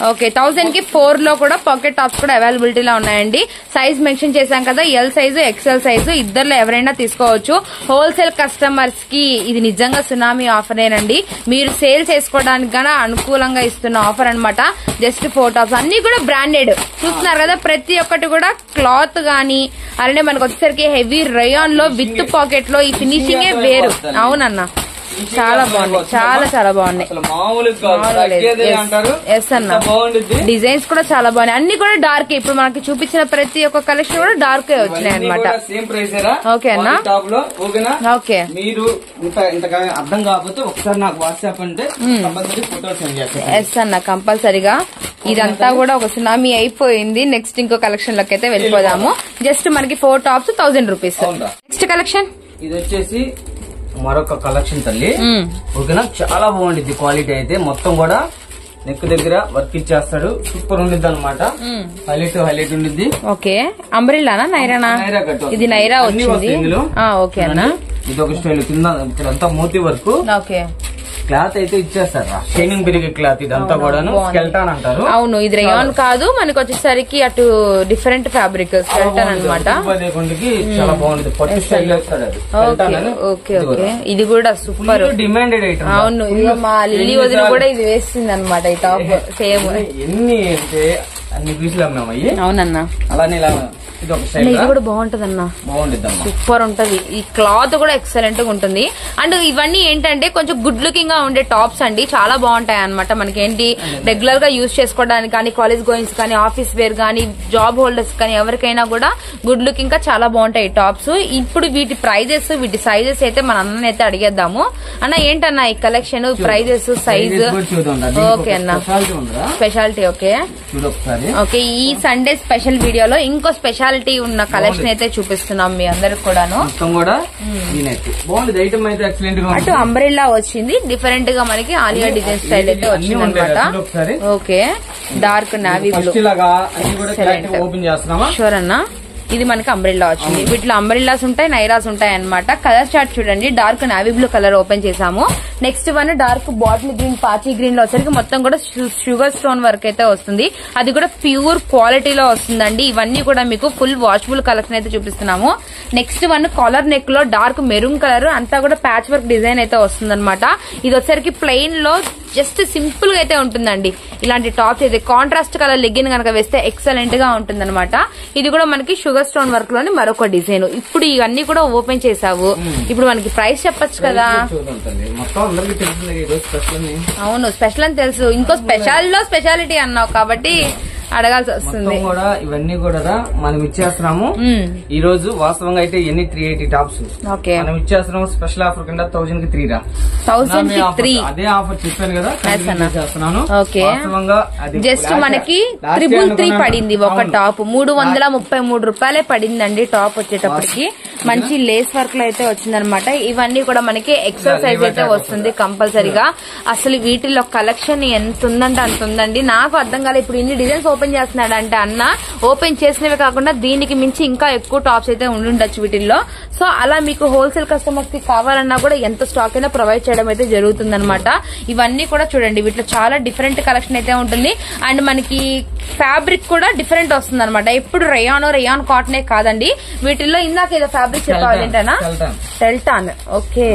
ఓకే. 1000 కి 4 లో కూడా పాకెట్ టాప్స్ కూడా అవైలబిలిటీలో ఉన్నాయండి. సైజ్ మెన్షన్ చేశాం కదా, ఎల్ సైజు ఎక్స్ఎల్ సైజు ఇద్దరులో ఎవరైనా తీసుకోవచ్చు. హోల్సేల్ కస్టమర్స్ కి ఇది నిజంగా సునామీ ఆఫరేనండి. మీరు సేల్ చేసుకోవడానికి గానీ అనుకూలంగా ఇస్తున్న ఆఫర్ అనమాట. జస్ట్ 4 టాప్స్ అన్ని కూడా బ్రాండెడ్. చూస్తున్నారు కదా, ప్రతి ఒక్కటి కూడా క్లాత్ గానీ అలానే మనకు వచ్చేసరికి హెవీ రయాన్ లో విత్ పాకెట్ లో ఈ ఫినిషింగే వేరు. అవునన్నా, చాలా బాగున్నాయి, చాలా చాలా బాగున్నాయి. అసలు మామూలుగా అంటారు. ఎస్ అన్న, బాగుంటుంది. డిజైన్స్ కూడా చాలా బాగున్నాయి, అన్ని కూడా డార్క్. ఇప్పుడు మనకి చూపించిన ప్రతి ఒక్క కలెక్షన్ కూడా డార్క్ వచ్చినాయి అనమాట. Same price. ఓకే అన్న, టాప్ లో ఓకేనా. ఓకే, మీరు ఇంతగా అర్థం కాకపోతే ఒకసారి నాకు వాట్సాప్ అంటే కంపల్సరీ ఫోటో సెండ్ చేస్తాను. ఎస్ అన్న, కంపల్సరీగా. ఇదంతా కూడా ఒక సునామీ అయిపోయింది. నెక్స్ట్ ఇంకో కలెక్షన్ లోకి అయితే వెళ్ళిపోదాము. జస్ట్ మనకి 4 టాప్స్ 1000 రూపీస్. నెక్స్ట్ కలెక్షన్ ఇది వచ్చేసి మరొక కలెక్షన్ తల్లి. ఓకేనా, చాలా బాగుంటుంది క్వాలిటీ అయితే. మొత్తం కూడా నెక్ దగ్గర వర్క్ ఇచ్చేస్తాడు, సూపర్ ఉండిద్ది అనమాట. హైలైట్ ఉండిద్ది. ఓకే, అంబ్రెల్లానా నైరానా? ఇది నైరా వచ్చింది. ఓకే అన్న, ఇది ఒక స్టైల్. కింద ఇక్కడంతా మోతీ వర్క్. ఓకే, క్లాత్ అయితే ఇచ్చేస్తారా, షైనింగ్ పెరిగే క్లాత్. ఇదంతా కూడా స్కెల్టాన్ అంటారు. అవును, ఇది రేయాన్ కాదు, మనకి వచ్చేసరికి అటు డిఫరెంట్ ఫ్యాబ్రిక్ స్కెల్టాన్ అనమాట. చాలా బాగుంది, పట్టు స్టైల్. ఓకే ఓకే, ఇది కూడా సూపర్ డిమాండెడ్ ఐటమ్. అవును, ఇది మా లిల్లీ వదిన కూడా ఇది వేస్తుంది అనమాట. ఈ టాప్ సేమ్ ఎన్ని అంటే అన్ని పీసులు అమ్మాయి. అవునన్నా, అలానే ఇలా ఇది కూడా బాగుంటది అన్న, సూపర్ ఉంటది. ఈ క్లాత్ కూడా ఎక్సలెంట్ గా ఉంటుంది. అండ్ ఇవన్నీ ఏంటంటే కొంచెం గుడ్ లుకింగ్ గా ఉండే టాప్స్ అండి, చాలా బాగుంటాయి అనమాట. మనకి ఏంటి రెగ్యులర్ గా యూజ్ చేసుకోవడానికి కానీ, కాలేజ్ గోయింగ్స్ కానీ, ఆఫీస్ వేర్ కానీ, జాబ్ హోల్డర్స్ కానీ ఎవరికైనా కూడా గుడ్ లుకింగ్ గా చాలా బాగుంటాయి ఈ టాప్స్. ఇప్పుడు వీటి ప్రైజెస్, వీటి సైజెస్ అయితే మన అన్న అయితే అడిగేద్దాము. అన్న ఏంటన్నా ఈ కలెక్షన్, ప్రైజెస్, సైజ్? ఓకే అన్న, స్పెషాలిటీ. ఓకే ఓకే, ఈ సండే స్పెషల్ వీడియోలో ఇంకో స్పెషాలిటీ ఉన్న కలెక్షన్ అయితే చూపిస్తున్నాం మీ అందరికి కూడాను. అటు అంబ్రెల్లా వచ్చింది, డిఫరెంట్ గా మనకి ఆలియా డిజైన్ స్టైల్ అయితే వచ్చింది అనమాట. Okay, dark navy blue. Sure అన్న, ఇది మనకి అంబ్రెల్లా వచ్చింది. వీటిలో అంబ్రెల్లాస్ ఉంటాయి, నైరాస్ ఉంటాయి అనమాట. కలర్ చార్ట్ చూడండి, dark navy blue colour open చేసాము. Next one dark bottle green, పాచీ గ్రీన్ లో వచ్చరికి మొత్తం కూడా షుగర్ స్టోన్ వర్క్ అయితే వస్తుంది. అది కూడా ప్యూర్ క్వాలిటీలో వస్తుందండి. ఇవన్నీ కూడా మీకు ఫుల్ వాషబుల్ కలెక్షన్ అయితే చూపిస్తున్నాము. నెక్స్ట్ వన్ కాలర్ నెక్ లో డార్క్ మెరూన్ కలర్, అంతా కూడా ప్యాచ్ వర్క్ డిజైన్ అయితే వస్తుంది అనమాట. ఇది వచ్చరికి ప్లెయిన్ లో జస్ట్ సింపుల్ గా అయితే ఉంటుందండి. ఇలాంటి టాప్స్ అయితే కాంట్రాస్ట్ కలర్ లెగ్గిన్ కనుక వేస్తే ఎక్సలెంట్ గా ఉంటుంది అనమాట. ఇది కూడా మనకి షుగర్ స్టోన్ వర్క్ లోని మరొక డిజైన్. ఇప్పుడు ఇవన్నీ కూడా ఓపెన్ చేసావు, ఇప్పుడు మనకి ప్రైస్ చెప్పొచ్చు కదా. అవును, స్పెషల్ అని తెలుసు, ఇంకో స్పెషల్ లో స్పెషాలిటీ అన్నావు కాబట్టి అడగాల్సి వస్తుంది. ఇవన్నీ కూడా మనం ఇచ్చేస్తున్నాము ఈ రోజు. వాస్తవంగా అయితే ఎన్ని 380 టాప్స్ మనం ఇచ్చేస్తున్నాము. స్పెషల్ ఆఫర్ కింద 1000 కి 3 రా, 1000 కి 3 అదే ఆఫర్ చెప్పాను కదా. ఓకే, జస్ట్ మనకి 333 పడింది ఒక టాప్. 333 రూపాయలే పడిందండి టాప్ వచ్చేటప్పటికి. మంచి లేస్ వర్క్ లో అయితే వచ్చిందనమాట. ఇవన్నీ కూడా మనకి ఎక్సెల్ సైజ్ అయితే వస్తుంది కంపల్సరీగా. అసలు వీటిలో కలెక్షన్ ఎంత ఉందంటే అంత ఉందండి. నాకు అర్థం కాలేదు, ఇప్పుడు ఇన్ని డిజైన్స్ ఓపెన్ చేస్తున్నాడు అంటే అన్న, ఓపెన్ చేసినవి కాకుండా దీనికి మించి ఇంకా ఎక్కువ టాప్స్ అయితే ఉండుండొచ్చు వీటిల్లో. సో అలా మీకు హోల్సేల్ కస్టమర్స్ కి కావాలన్నా కూడా ఎంత స్టాక్ అయినా ప్రొవైడ్ చేయడం అయితే జరుగుతుంది అనమాట. ఇవన్నీ కూడా చూడండి, వీటిలో చాలా డిఫరెంట్ కలెక్షన్ అయితే ఉంటుంది. అండ్ మనకి ఫ్యాబ్రిక్ కూడా డిఫరెంట్ వస్తుంది అనమాట. ఎప్పుడు రేయాన్ కాటనే కాదండి, వీటిల్లో ఇందాక ఏదో ఫ్యాబ్రిక్ చెప్పాలి ఏంటన్నా, టెల్టాన్. ఓకే,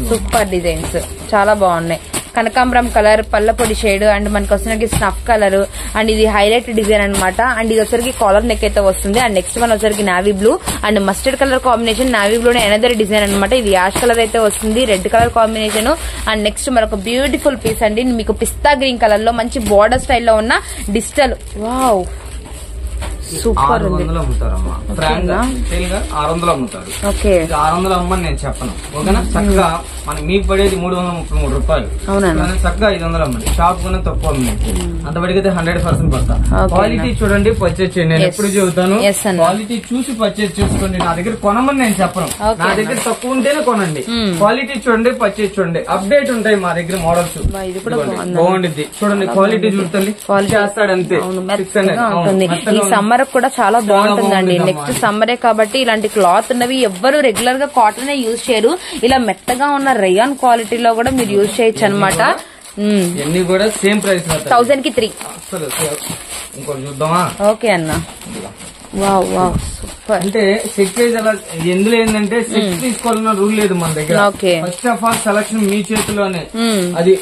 సూపర్ డిజైన్స్ చాలా బాగున్నాయి. కనకాంబరం కలర్, పల్లపొడి షేడ్, అండ్ మనకి వచ్చరికి స్నఫ్ కలర్, అండ్ ఇది హైలైట్ డిజైన్ అనమాట. అండ్ ఇది వచ్చరికి కాలర్ నెక్ అయితే వస్తుంది. అండ్ నెక్స్ట్ వన్ వచ్చరికి navy blue and mustard colour combination. Navy blue another design అనమాట. ఇది యాష్ కలర్ అయితే వస్తుంది, red colour combination. And next మరొక బ్యూటిఫుల్ పీస్ అండి, మీకు పిస్తా గ్రీన్ కలర్ లో మంచి బార్డర్ స్టైల్లో ఉన్న డిజిటల్. వావ్, సూపర్ ఉంది. 600 అమ్ముతారు. ఓకే, 600 అమ్మని నేను చెప్పను. ఓకేనా, చక్కగా మనకి మీకు పడేది 333 రూపాయలు. చక్కగా 500 అమ్మండి. షాప్ కన్నా తక్కువ అమ్మండి. అంత పడిగితే 100% పడతా. క్వాలిటీ చూడండి, పర్చేజ్ చేయండి. నేను ఎప్పుడు చెబుతాను, క్వాలిటీ చూసి పర్చేజ్ చేసుకోండి. నా దగ్గర కొనమని నేను చెప్పను, నా దగ్గర తక్కువ ఉంటేనే కొనండి. క్వాలిటీ చూడండి, పర్చేజ్ చూడండి. అప్డేట్ ఉంటాయి మా దగ్గర మోడల్స్. బాగుండిద్ది చూడండి, క్వాలిటీ చూడండి, చేస్తాడంతే. ఈ సమ్మర్ కూడా చాలా బాగుంటుందండి. నెక్స్ట్ సమ్మరే కాబట్టి ఇలాంటి క్లాత్ ఉన్నవి ఎవ్వరు రెగ్యులర్ గా కాటన్ యూజ్ చేయరు. ఇలా మెత్తగా ఉన్న రేయాన్ క్వాలిటీలో కూడా మీరు యూజ్ చేయొచ్చు అనమాట. ఇవన్నీ కూడా సేమ్ ప్రైస్, 1000 కి 3. ఇంకోటి చూద్దామా? ఓకే అన్న, వావ్ వావ్, సూపర్. అంటే సెట్ ప్రైస్ అలా ఎందులో ఏంటంటే సెట్ తీసుకోవాలన్న రూల్ లేదు మన దగ్గర. ఫస్ట్ ఆఫ్ ఆల్ సెలక్షన్ మీ చేతిలోనే. అది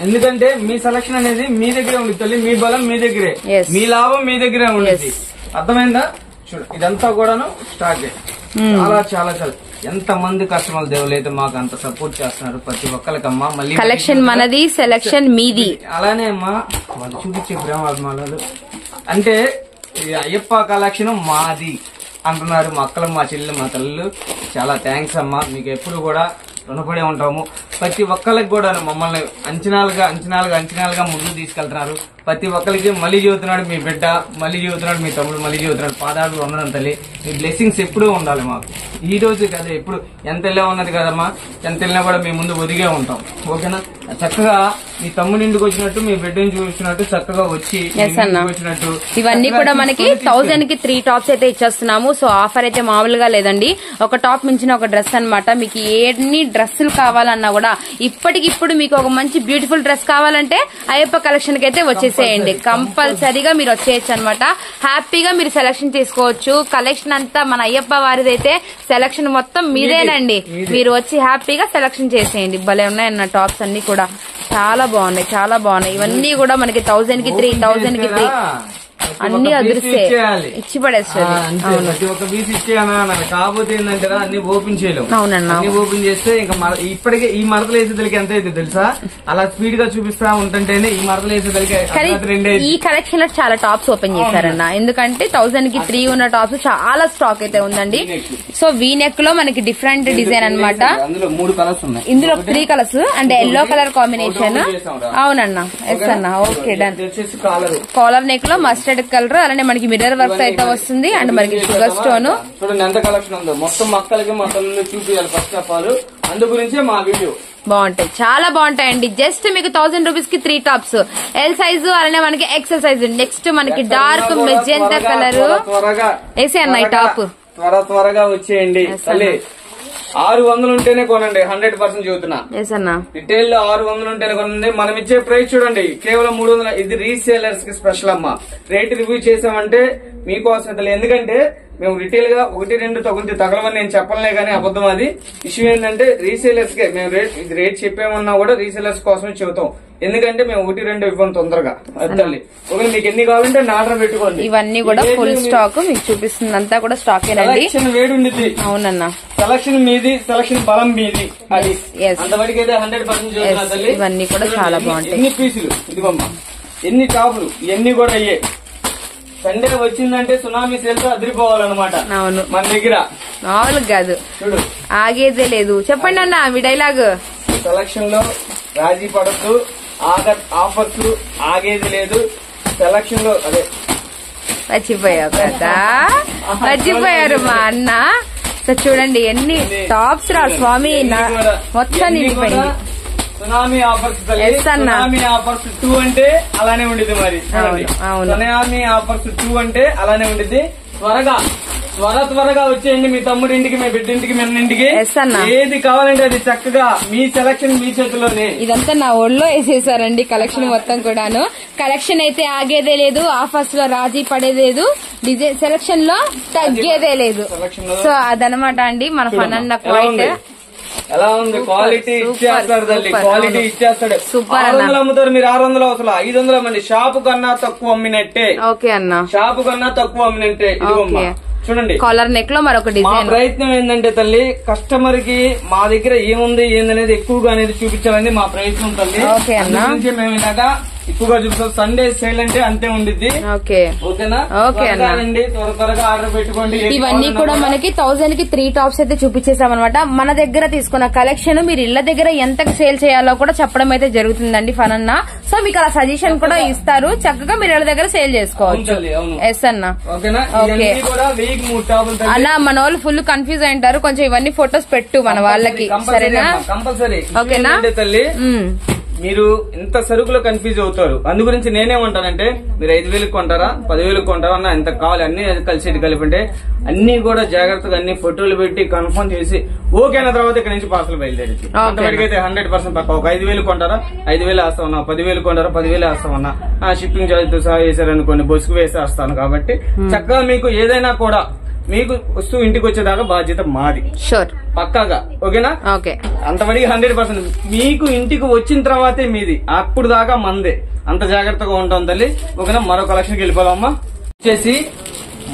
ఎందుకంటే మీ సెలక్షన్ అనేది మీ దగ్గరే ఉంది తల్లి. మీ బలం మీ దగ్గరే, మీ లాభం మీ దగ్గరే ఉండేది. అర్థమైందా? చూడు ఇదంతా కూడాను స్టాక్ చాలా చాలా చాలా ఎంత మంది కస్టమర్లు దేవులైతే మాకు అంత సపోర్ట్ చేస్తున్నారు ప్రతి ఒక్కరికమ్మా. మళ్ళీ కలెక్షన్ మనది, సెలెక్షన్ మీది. అలానే అమ్మా వాళ్ళు చూపించే ప్రేమాభిమానాలు అంటే అయ్యప్ప కలెక్షన్ మాది అంటున్నారు మా అక్కలు, మా చెల్లెలు, మా తల్లులు. చాలా థ్యాంక్స్ అమ్మా, మీకు ఎప్పుడు కూడా రుణపడే ఉంటాము. ప్రతి ఒక్కరికి కూడా మమ్మల్ని అంచనాలుగా ముందుకు తీసుకెళ్తున్నారు. ప్రతి ఒక్కరికి మళ్ళీ చెబుతున్నాడు మీ బిడ్డ, మళ్ళీ చెబుతున్నాడు మీ తమ్ముడు, మళ్ళీ చెబుతున్నాడు పాదాలు వందనం తల్లి. మీ బ్లెస్సింగ్స్ ఎప్పుడూ ఉండాలి మాకు. ఈ రోజు కదా ఎప్పుడు ఎంత వెళ్ళా ఉన్నది కదమ్మా, ఎంత వెళ్ళినా కూడా మీ ముందు ఒదిగే ఉంటాం. ఓకేనా? చక్కగా మీ తమ్ముడి ఇంటికి వచ్చినట్టు, మీ బిడ్డని చూసినట్టు చక్కగా వచ్చి వచ్చినట్టు. ఇవన్నీ కూడా మనకి 1000 కి 3 టాప్స్ అయితే ఇచ్చేస్తున్నాము. సో ఆఫర్ అయితే మామూలుగా లేదండి. ఒక టాప్ మించిన ఒక డ్రెస్ అన్నమాట. మీకు ఎన్ని డ్రెస్సులు కావాలన్నా కూడా ఇప్పటికిప్పుడు మీకు ఒక మంచి బ్యూటిఫుల్ డ్రెస్ కావాలంటే అయ్యప్ప కలెక్షన్ కి అయితే వచ్చేసేయండి. కంపల్సరీగా మీరు వచ్చేయచ్చు అనమాట. హ్యాపీగా మీరు సెలెక్షన్ చేసుకోవచ్చు. కలెక్షన్ అంతా మన అయ్యప్ప వారిదైతే సెలెక్షన్ మొత్తం మీదేనండి. మీరు వచ్చి హ్యాపీగా సెలెక్షన్ చేసేయండి. భలే ఉన్నాయన్న టాప్స్ అన్ని కూడా చాలా బాగున్నాయి, చాలా బాగున్నాయి. ఇవన్నీ కూడా మనకి 1000 కి 3, 1000 కి 3 అన్ని అదృష్టే ఇచ్చి పడేస్తుంది. ప్రతి ఒక్క పీస్ ఇచ్చేయనా కాకపోతే ఏంటంటే అన్ని ఓపెన్ చేయలేము. అవునన్నా, అన్ని ఓపెన్ చేస్తే ఇంకా ఇప్పటికే ఈ మరదలు వేసేదలికి ఎంత అయితే తెలుసా? అలా స్పీడ్ గా చూపిస్తా ఉంటుంటేనే ఈ మరదలు వేసేదలికి ఈ కలెక్షన్ లో చాలా టాప్స్ ఓపెన్ చేశారన్న. ఎందుకంటే 1000 కి 3 ఉన్న టాప్స్ చాలా స్టాక్ అయితే ఉందండి. సో వీ నెక్ లో మనకి డిఫరెంట్ డిజైన్ అనమాట. అందులో 3 కలర్స్ ఉన్నాయి, ఇందులో 3 కలర్స్ అంటే ఎల్లో కలర్ కాంబినేషన్. అవునన్నా, ఎస్ అన్న. Okay done. కాలర్ నెక్ లో మస్టర్డ్ కలర్, అలానే మనకి మిర్రర్ వర్క్ అయితే వస్తుంది. అండ్ మనకి షుగర్ స్టోన్. చూడండి ఎంత కలెక్షన్ ఉందో. మొత్తం మక్కలకి మా తల్లి చూపించాలి ఫస్ట్ ఆఫ్ ఆల్. అందు గురించే మా వీడియో బాగుంటాయి, చాలా బాగుంటాయండి. జస్ట్ మీకు 1000 రూపీస్ కి 3 టాప్స్, ఎల్ సైజు అలానే మనకి ఎక్సెల్ సైజు. నెక్స్ట్ మనకి డార్క్ మెజెంటా కలర్ వేసే అన్న ఈ టాప్. త్వరగా వచ్చేయండి తల్లి. 600 ఉంటేనే కొనండి, 100% చూస్తున్నా. రిటైల్ లో 600 ఉంటేనే కొనండి. మనం ఇచ్చే ప్రైస్ చూడండి కేవలం 300. ఇది రీసేలర్స్ కి స్పెషల్ అమ్మా. రేట్ రివ్యూ చేసామంటే మీకోసం. ఎందుకంటే మేము రిటైల్ గా 1, 2 తగలవని నేను చెప్పలే గానీ అబద్ధం. అది ఇష్యూ ఏంటంటే రీసేలర్స్ కే మేము రేట్ చెప్పామన్నా కూడా రీసేలర్స్ కోసమే చెబుతాం. ఎందుకంటే మేము 1, 2 ఇవ్వం తొందరగా. తల్లి ఒకవేళ మీకు ఎన్ని కావాలంటే ఆర్డర్ పెట్టుకోండి. ఇవన్నీ కూడా ఫుల్ స్టాక్ మీకు చూపిస్తుందంతా కూడా స్టాక్ వేడి ఉండిద్ది. అవునన్నా, సెలక్షన్ మీది, సెలక్షన్ బలం మీది. అది అంతవరకు అయితే 100% చూస్తున్నా తల్లి. ఇవన్నీ కూడా చాలా బాగుంటాయి. ఎన్ని పీసులు ఇదిగమ్మా, ఎన్ని టాపులు, ఇవన్నీ కూడా అయ్యే. సండే వచ్చిందంటే సునామీ సేల్ తో అదిరిపోవాలన్నమాట. అవును, మన దగ్గర మామూలు కాదు, చూడు ఆగేదే లేదు. చెప్పండి అన్న మీ డైలాగ్. సెలక్షన్ లో రాజీ పడద్దు, ఆఫర్స్ ఆగేది లేదు. సెలక్షన్ లో అదే మర్చిపోయావు కదా, మర్చిపోయారు మా అన్న. సో చూడండి ఎన్ని టాప్స్ రా స్వామి, మొత్తం నిండిపోయింది. సునామీ ఆఫర్స్, సునామీ ఆఫర్స్ 2 అంటే అలానే ఉండిద్ది. మరి సునామీ ఆఫర్స్ 2 అంటే అలానే ఉండిద్ది. త్వరగా వచ్చేయండి. మీ తమ్ముడి ఇంటికి, మీ బిడ్డ ఇంటికి, మీ అన్న ఇంటికి ఏది కావాలంటే అది చక్కగా మీ సెలక్షన్ మీ చేతిలోనే. ఇదంతా నా ఒళ్ళో వేసేసారండి కలెక్షన్ మొత్తం కూడాను. కలెక్షన్ అయితే ఆగేదే లేదు, ఆఫర్స్ లో రాజీ పడేది లేదు, డిజైన్ సెలక్షన్ లో తగ్గేదే లేదు. సో అదనమాట అండి మన ఫన్ పాయింట్. ఎలా ఉంది క్వాలిటీ ఇచ్చేస్తాడు తల్లి, క్వాలిటీ ఇచ్చేస్తాడు. 600 అమ్ముతారు మీరు, 600 అవసరం 500 మంది. షాపు కన్నా తక్కువ అమ్మినట్టే. ఓకే అన్న, షాపు కన్నా తక్కువ అమ్మినట్టే. ఇదిగోమ్మా చూడండి కాలర్ నెక్ లో మరొక డిజైన్. ప్రయత్నం ఏంటంటే తల్లి కస్టమర్ కి మా దగ్గర ఏముంది ఏందనేది ఎక్కువగా అనేది చూపించాలని మా ప్రయత్నం తల్లి. మేము ఇలాగా ఎక్కువగా చూపిస్తాం. సండే సేల్ అంటే అంతే ఉండిద్ది. ఓకేనా? త్వరగా ఆర్డర్ పెట్టుకోండి. ఇవన్నీ కూడా మనకి 1000 కి 3 టాప్స్ అయితే చూపించేసామన్నమాట. మన దగ్గర తీసుకున్న కలెక్షన్ మీరు ఇళ్ల దగ్గర ఎంతకు సేల్ చేయాలో కూడా చెప్పడం అయితే జరుగుతుందండి ఫన్ అన్న. సో మీకు అలా సజెషన్ కూడా ఇస్తారు, చక్కగా మీరు ఇళ్ల దగ్గర సేల్ చేసుకోవచ్చు. ఎస్ అన్న. ఓకే అన్న, మన వాళ్ళు ఫుల్ కన్ఫ్యూజ్ అయింటారు కొంచెం. ఇవన్నీ ఫొటోస్ పెట్టు మన వాళ్ళకి, సరేనా? కంపల్సరీ. ఓకేనా? మీరు ఇంత సరుకులో కన్ఫ్యూజ్ అవుతారు. అందు గురించి నేనేమంటానంటే మీరు 5,000 కొంటారా, 10,000 కొంటారా అన్న, ఎంత కావాలి అన్ని కలిసి కలిపి అన్ని కూడా జాగ్రత్తగా అన్ని ఫోటోలు పెట్టి కన్ఫర్మ్ చేసి ఓకేనా తర్వాత ఇక్కడ నుంచి పార్సల్ బయలుదేరి. అంతవరకు అయితే 100% పక్క. ఒక 5,000 కొంటారా 5,000 వేస్తామన్నా, 10,000 కొంటారా 10,000 వేస్తామన్నా. షిప్పింగ్ ఛార్జ్ తో సహా వేసారనుకోండి, బస్సుకు వేసేస్తాను. కాబట్టి చక్కగా మీకు ఏదైనా కూడా మీకు వస్తువు ఇంటికి వచ్చేదాకా బాధ్యత మాది, షూర్ పక్కాగా. ఓకేనా? ఓకే. అంతవరకు 100% మీకు ఇంటికి వచ్చిన తర్వాతే మీది, అప్పుడు దాకా మందే. అంత జాగ్రత్తగా ఉంటాం తల్లి. ఓకేనా? మరో కలెక్షన్కి వెళ్ళిపోవాలమ్మా. వచ్చేసి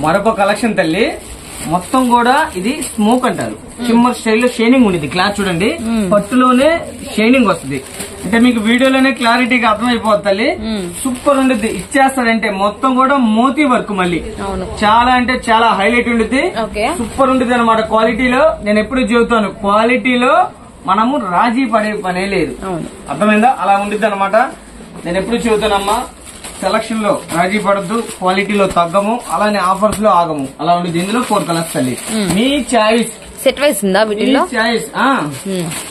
మరొక కలెక్షన్ తల్లి, మొత్తం కూడా ఇది స్మోక్ అంటారు, షిమ్మర్ స్టైల్లో షైనింగ్ ఉండేది. క్లాత్ చూడండి, పట్టులోనే షైనింగ్ వస్తుంది. అంటే మీకు వీడియోలోనే క్లారిటీగా అర్థమైపోతుంది తల్లి. సూపర్ ఉండిద్ది. ఇచ్చేస్తాడంటే మొత్తం కూడా మోతీ వర్క్, మళ్ళీ చాలా అంటే చాలా హైలైట్ ఉండిద్ది. సూపర్ ఉండిద్ది అనమాట. క్వాలిటీలో నేను ఎప్పుడు చెబుతాను, క్వాలిటీలో మనము రాజీ పడే పనే లేదు. అర్థమైందా? అలా ఉండిద్ది అనమాట. నేను ఎప్పుడు చెబుతానమ్మా, సెలక్షన్ లో రాజీ పడద్దు, క్వాలిటీలో తగ్గము, అలానే ఆఫర్స్ లో ఆగము, అలా ఉండేది. ఇందులో 4 కలర్స్ తల్లి, మీ చాయిస్. సెట్ వైస్ ఉందా వీటిలో? చాయిస్.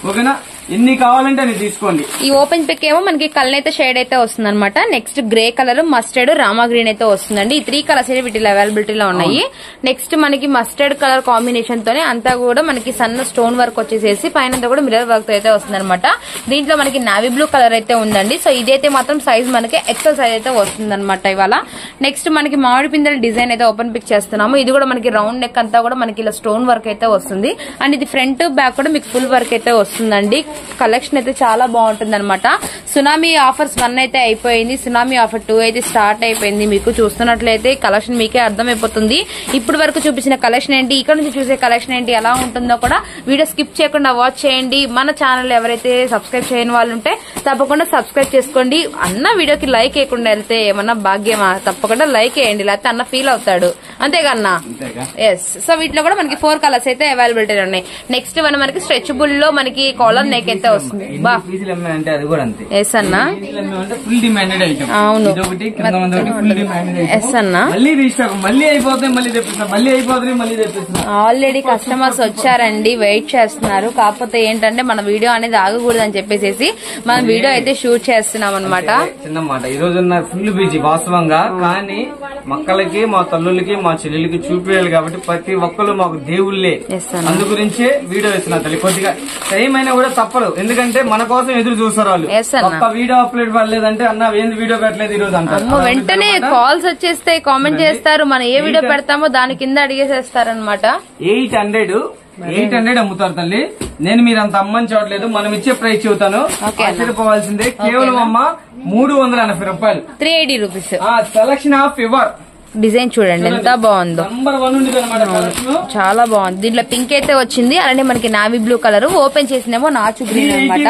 ఓకేనా? ఎన్ని కావాలంటే అని తీసుకోండి. ఈ ఓపెన్ పిక్ ఏమో మనకి కలర్ అయితే షేడ్ అయితే వస్తుంది అనమాట. Next grey colour, mustard, Rama green అయితే వస్తుందండి. ఈ 3 కలర్స్ అయితే వీటిలో అవైలబిలిటీలో ఉన్నాయి. నెక్స్ట్ మనకి మస్టర్డ్ కలర్ కాంబినేషన్ తోనే అంతా కూడా మనకి సన్న స్టోన్ వర్క్ వచ్చేసేసి పైన కూడా మిర్రర్ వర్క్ తో అయితే వస్తుంది అనమాట. దీంట్లో మనకి నావీ బ్లూ కలర్ అయితే ఉందండి. సో ఇదైతే మాత్రం సైజ్ మనకి ఎక్సెల్ సైజ్ అయితే వస్తుంది అనమాట ఇవాళ. నెక్స్ట్ మనకి మామిడి పిందెల డిజైన్ అయితే ఓపెన్ పిక్ చేస్తున్నాము. ఇది కూడా మనకి రౌండ్ నెక్ అంతా కూడా మనకి ఇలా స్టోన్ వర్క్ అయితే వస్తుంది. అండ్ ఇది ఫ్రంట్ బ్యాక్ కూడా మీకు ఫుల్ వర్క్ అయితే వస్తుందండి. కలెక్షన్ అయితే చాలా బాగుంటుంది అనమాట. సునామీ ఆఫర్స్ 1 అయితే అయిపోయింది, సునామీ ఆఫర్ 2 అయితే స్టార్ట్ అయిపోయింది. మీకు చూస్తున్నట్లయితే కలెక్షన్ మీకే అర్థమైపోతుంది. ఇప్పటి వరకు చూపించిన కలెక్షన్ ఏంటి, ఇక్కడ నుంచి చూసే కలెక్షన్ ఏంటి, ఎలా ఉంటుందో కూడా వీడియో స్కిప్ చేయకుండా వాచ్ చేయండి. మన ఛానల్ ఎవరైతే సబ్స్క్రైబ్ చేయని వాళ్ళు ఉంటే తప్పకుండా సబ్స్క్రైబ్ చేసుకోండి. అన్న వీడియోకి లైక్ వేయకుండా వెళ్తే ఏమన్నా భాగ్యమా? తప్పకుండా లైక్ వేయండి, లేకపోతే అన్న ఫీల్ అవుతాడు. అంతేకన్నా? ఎస్. సో వీటిలో కూడా మనకి 4 కలర్స్ అయితే అవైలబిలిటీ ఉన్నాయి. నెక్స్ట్ మనకి స్ట్రెచబుల్ లో మనకి కాలర్ నెక్ అయితే వస్తుంది. ఆల్రెడీ కస్టమర్స్ వచ్చారండి, వెయిట్ చేస్తున్నారు. కాకపోతే ఏంటంటే మన వీడియో అనేది ఆగకూడదు అని చెప్పేసి మనం వీడియో అయితే షూట్ చేస్తున్నాం అనమాట. చిన్నమాట ఈ రోజు ఫుల్ బిజీ వాస్తవంగా, కానీ మక్కలకి, మా తల్లులకి, మా చెల్లెలకి చూపించాలి కాబట్టి ప్రతి ఒక్కరు మాకు దేవుళ్లే. అందు గురించే వీడియో ఇస్తున్నా తల్లి. కొద్దిగా టైం అయినా కూడా తప్పదు, ఎందుకంటే మన కోసం ఎదురు చూస్తారు వాళ్ళు. ఒక్క వీడియో అప్లోడ్ పడలేదంటే అన్న ఏంది వీడియో పెట్టలేదు ఈ రోజు అంటారు. వెంటనే కాల్స్ వచ్చేస్తే కామెంట్ చేస్తారు, మనం ఏ వీడియో పెడతామో దాని కింద అడిగేసేస్తారనమాట. 800 అమ్ముతారు తల్లి. నేను మీరు అంత అమ్మని చూడలేదు, మనం ఇచ్చే ప్రైస్ చెబుతాను, ఆశ్చర్యపోవాల్సిందే. కేవలం అమ్మ 380 రూపాయలు, 380 rupees. Selection of your design చూడండి ఎంత బాగుందో, చాలా బాగుంది. దీంట్లో పింక్ అయితే వచ్చింది, అలానే మనకి నావీ బ్లూ కలర్, ఓపెన్ చేసినేమో నాచు గ్రీన్ అనమాట.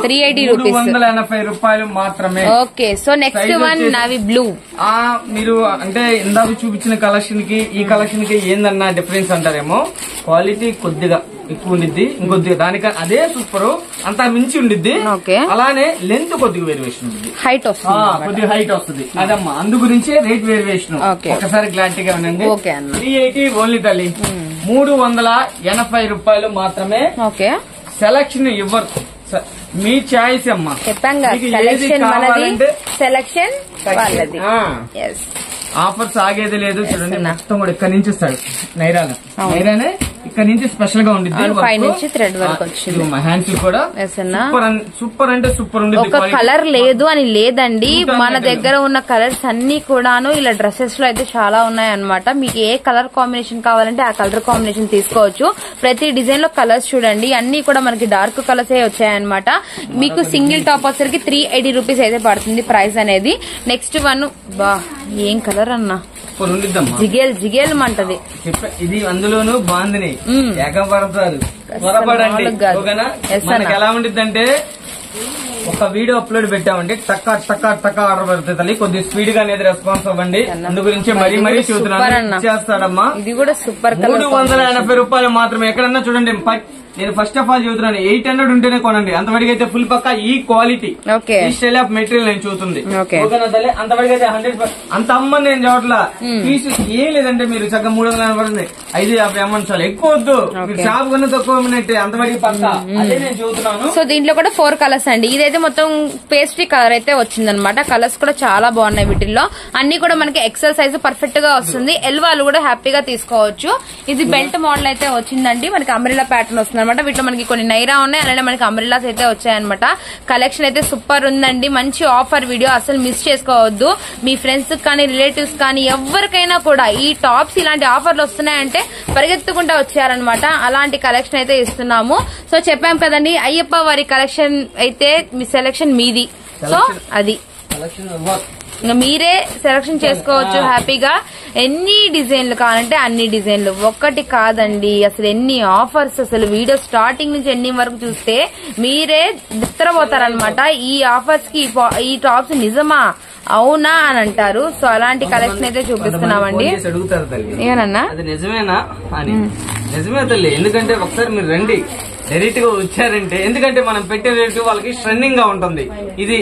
380 రూపీస్, 380 రూపాయలు మాత్రమే. Okay. So next one navy blue. మీరు అంటే ఇందాక చూపించిన కలెక్షన్ కి ఈ కలెక్షన్ కి ఏందన్నా డిఫరెన్స్ అంటారేమో, క్వాలిటీ కొద్దిగా ఎక్కువ ఉండిద్ది, ఇంకొద్దిగా దానికన్నా అదే సూపర్, అంతా మించి ఉండిద్ది. అలానే లెంత్ కొద్దిగా వేరియేషన్ ఉంటుంది, హైట్ వస్తుంది, కొద్దిగా హైట్ వస్తుంది. అదమ్మా అందు గురించే రేట్ వేరియేషన్. ఒకసారి క్లారిటీగా ఉండండి. 380 ఓన్లీ తల్లి, 380 రూపాయలు మాత్రమే. ఓకే. సెలక్షన్ ఇవ్వరు, మీ చాయిస్ అమ్మా. చెప్పంగా సెలక్షన్ మనది, సెలక్షన్ వాళ్ళది. ఆఫర్స్ ఆగేది లేదు. చూడండి మొత్తం కూడా ఇక్కడ నుంచి వస్తాడు నైరానే, ఇక్కడ నుంచి స్పెషల్ గా ఉంది. హ్యాండ్స్ కూడా సూపర్ అంటే సూపర్ ఉంది. ఒక కలర్ లేదు అని లేదండి, మన దగ్గర ఉన్న కలర్స్ అన్ని కూడాను ఇలా డ్రెస్సెస్ లో అయితే చాలా ఉన్నాయి అనమాట. మీకు ఏ కలర్ కాంబినేషన్ కావాలంటే ఆ కలర్ కాంబినేషన్ తీసుకోవచ్చు. ప్రతి డిజైన్ లో కలర్స్ చూడండి, అన్ని కూడా మనకి డార్క్ కలర్స్ వచ్చాయన్నమాట. మీకు సింగిల్ టాప్ వచ్చరికి 380 రూపీస్ అయితే పడుతుంది ప్రైస్ అనేది. నెక్స్ట్ వన్, బా ఏం కలర్ అన్నా, జిగేల్ జిగేల్ మంటది. ఇది అందులోనూ బాందిని ఏకపడతారు, త్వరపడండి. మనకి ఎలా ఉండిద్దంటే ఒక వీడియో అప్లోడ్ పెట్టామండి, టక్కా టక్కా టక్కా ఆర్డర్ పెడుతుంది. కొద్దిగా స్పీడ్ గా అనేది రెస్పాన్స్ అవ్వండి. అందు గురించి మరీ చూస్తున్నాను, చేస్తాడమ్మా. ఇది కూడా సూపర్. 380 రూపాయలు మాత్రమే. ఎక్కడన్నా చూడండి, నేను ఫస్ట్ ఆఫ్ ఆల్ చూస్తున్నాను 800 ఉంటేనే కొనండి. అంతవరకు అయితే ఫుల్ పక్కా ఈ క్వాలిటీ, ఈ స్టైల్ ఆఫ్ మెటీరియల్ నేను చూస్తుంది. అంతవరకు అయితే 100 అంత అమ్మని నేను చూడట్లా. పీసు ఏం లేదంటే మీరు చక్కగా 380 550 అమ్మని చాలా ఎక్కువ వద్దు, షాప్ కన్నా తక్కువ అమ్మినట్టే, అంతవరకు పక్కా అదే నేను చూస్తున్నాను. సో దీంట్లో కూడా 4 కలర్స్ అండి. ఇదైతే మొత్తం పేస్ట్రీ కలర్ అయితే వచ్చిందనమాట. కలర్స్ కూడా చాలా బాగున్నాయి వీటిల్లో. అన్ని కూడా మనకి ఎక్సెల్ సైజ్ పర్ఫెక్ట్ గా వస్తుంది. ఎల్ వాళ్ళు కూడా హ్యాపీగా తీసుకోవచ్చు. ఇది బెల్ట్ మోడల్ అయితే వచ్చిందండి, మనకి అంబ్రెల్లా ప్యాటర్న్ వస్తుంది. వీటిలో మనకి కొన్ని నైరా ఉన్నాయి, అలానే మనకి అంబ్రెల్లాస్ అయితే వచ్చాయన్నమాట. కలెక్షన్ అయితే సూపర్ ఉందండి. మంచి ఆఫర్ వీడియో, అసలు మిస్ చేసుకోవద్దు. మీ ఫ్రెండ్స్ కానీ రిలేటివ్స్ కానీ ఎవరికైనా కూడా ఈ టాప్స్ ఇలాంటి ఆఫర్లు వస్తున్నాయంటే పరిగెత్తుకుంటా వచ్చారనమాట. అలాంటి కలెక్షన్ అయితే ఇస్తున్నాము. సో చెప్పాం కదండి, అయ్యప్ప వారి కలెక్షన్ అయితే మీ సెలెక్షన్ మీది. సో అది ఇంకా మీరే సెలక్షన్ చేసుకోవచ్చు హ్యాపీగా. ఎన్ని డిజైన్లు కావాలంటే అన్ని డిజైన్లు, ఒక్కటి కాదండి. అసలు ఎన్ని ఆఫర్స్, అసలు వీడియో స్టార్టింగ్ నుంచి ఎండింగ్ వరకు చూస్తే మీరే బిత్తరపోతారనమాట. ఈ ఆఫర్స్ కి ఈ టాప్స్ నిజమా అవునా అని అంటారు. సో అలాంటి కలెక్షన్ అయితే చూపిస్తున్నామండి. ఏమన్నా అది నిజమేనా అని? నిజమే తల్లి, ఎందుకంటే ఒకసారి మీరు రండి, డైరెక్ట్ గా వచ్చారంటే, ఎందుకంటే మనం పెట్టే రేటు వాళ్ళకి స్ట్రెండింగ్ గా ఉంటుంది. ఇది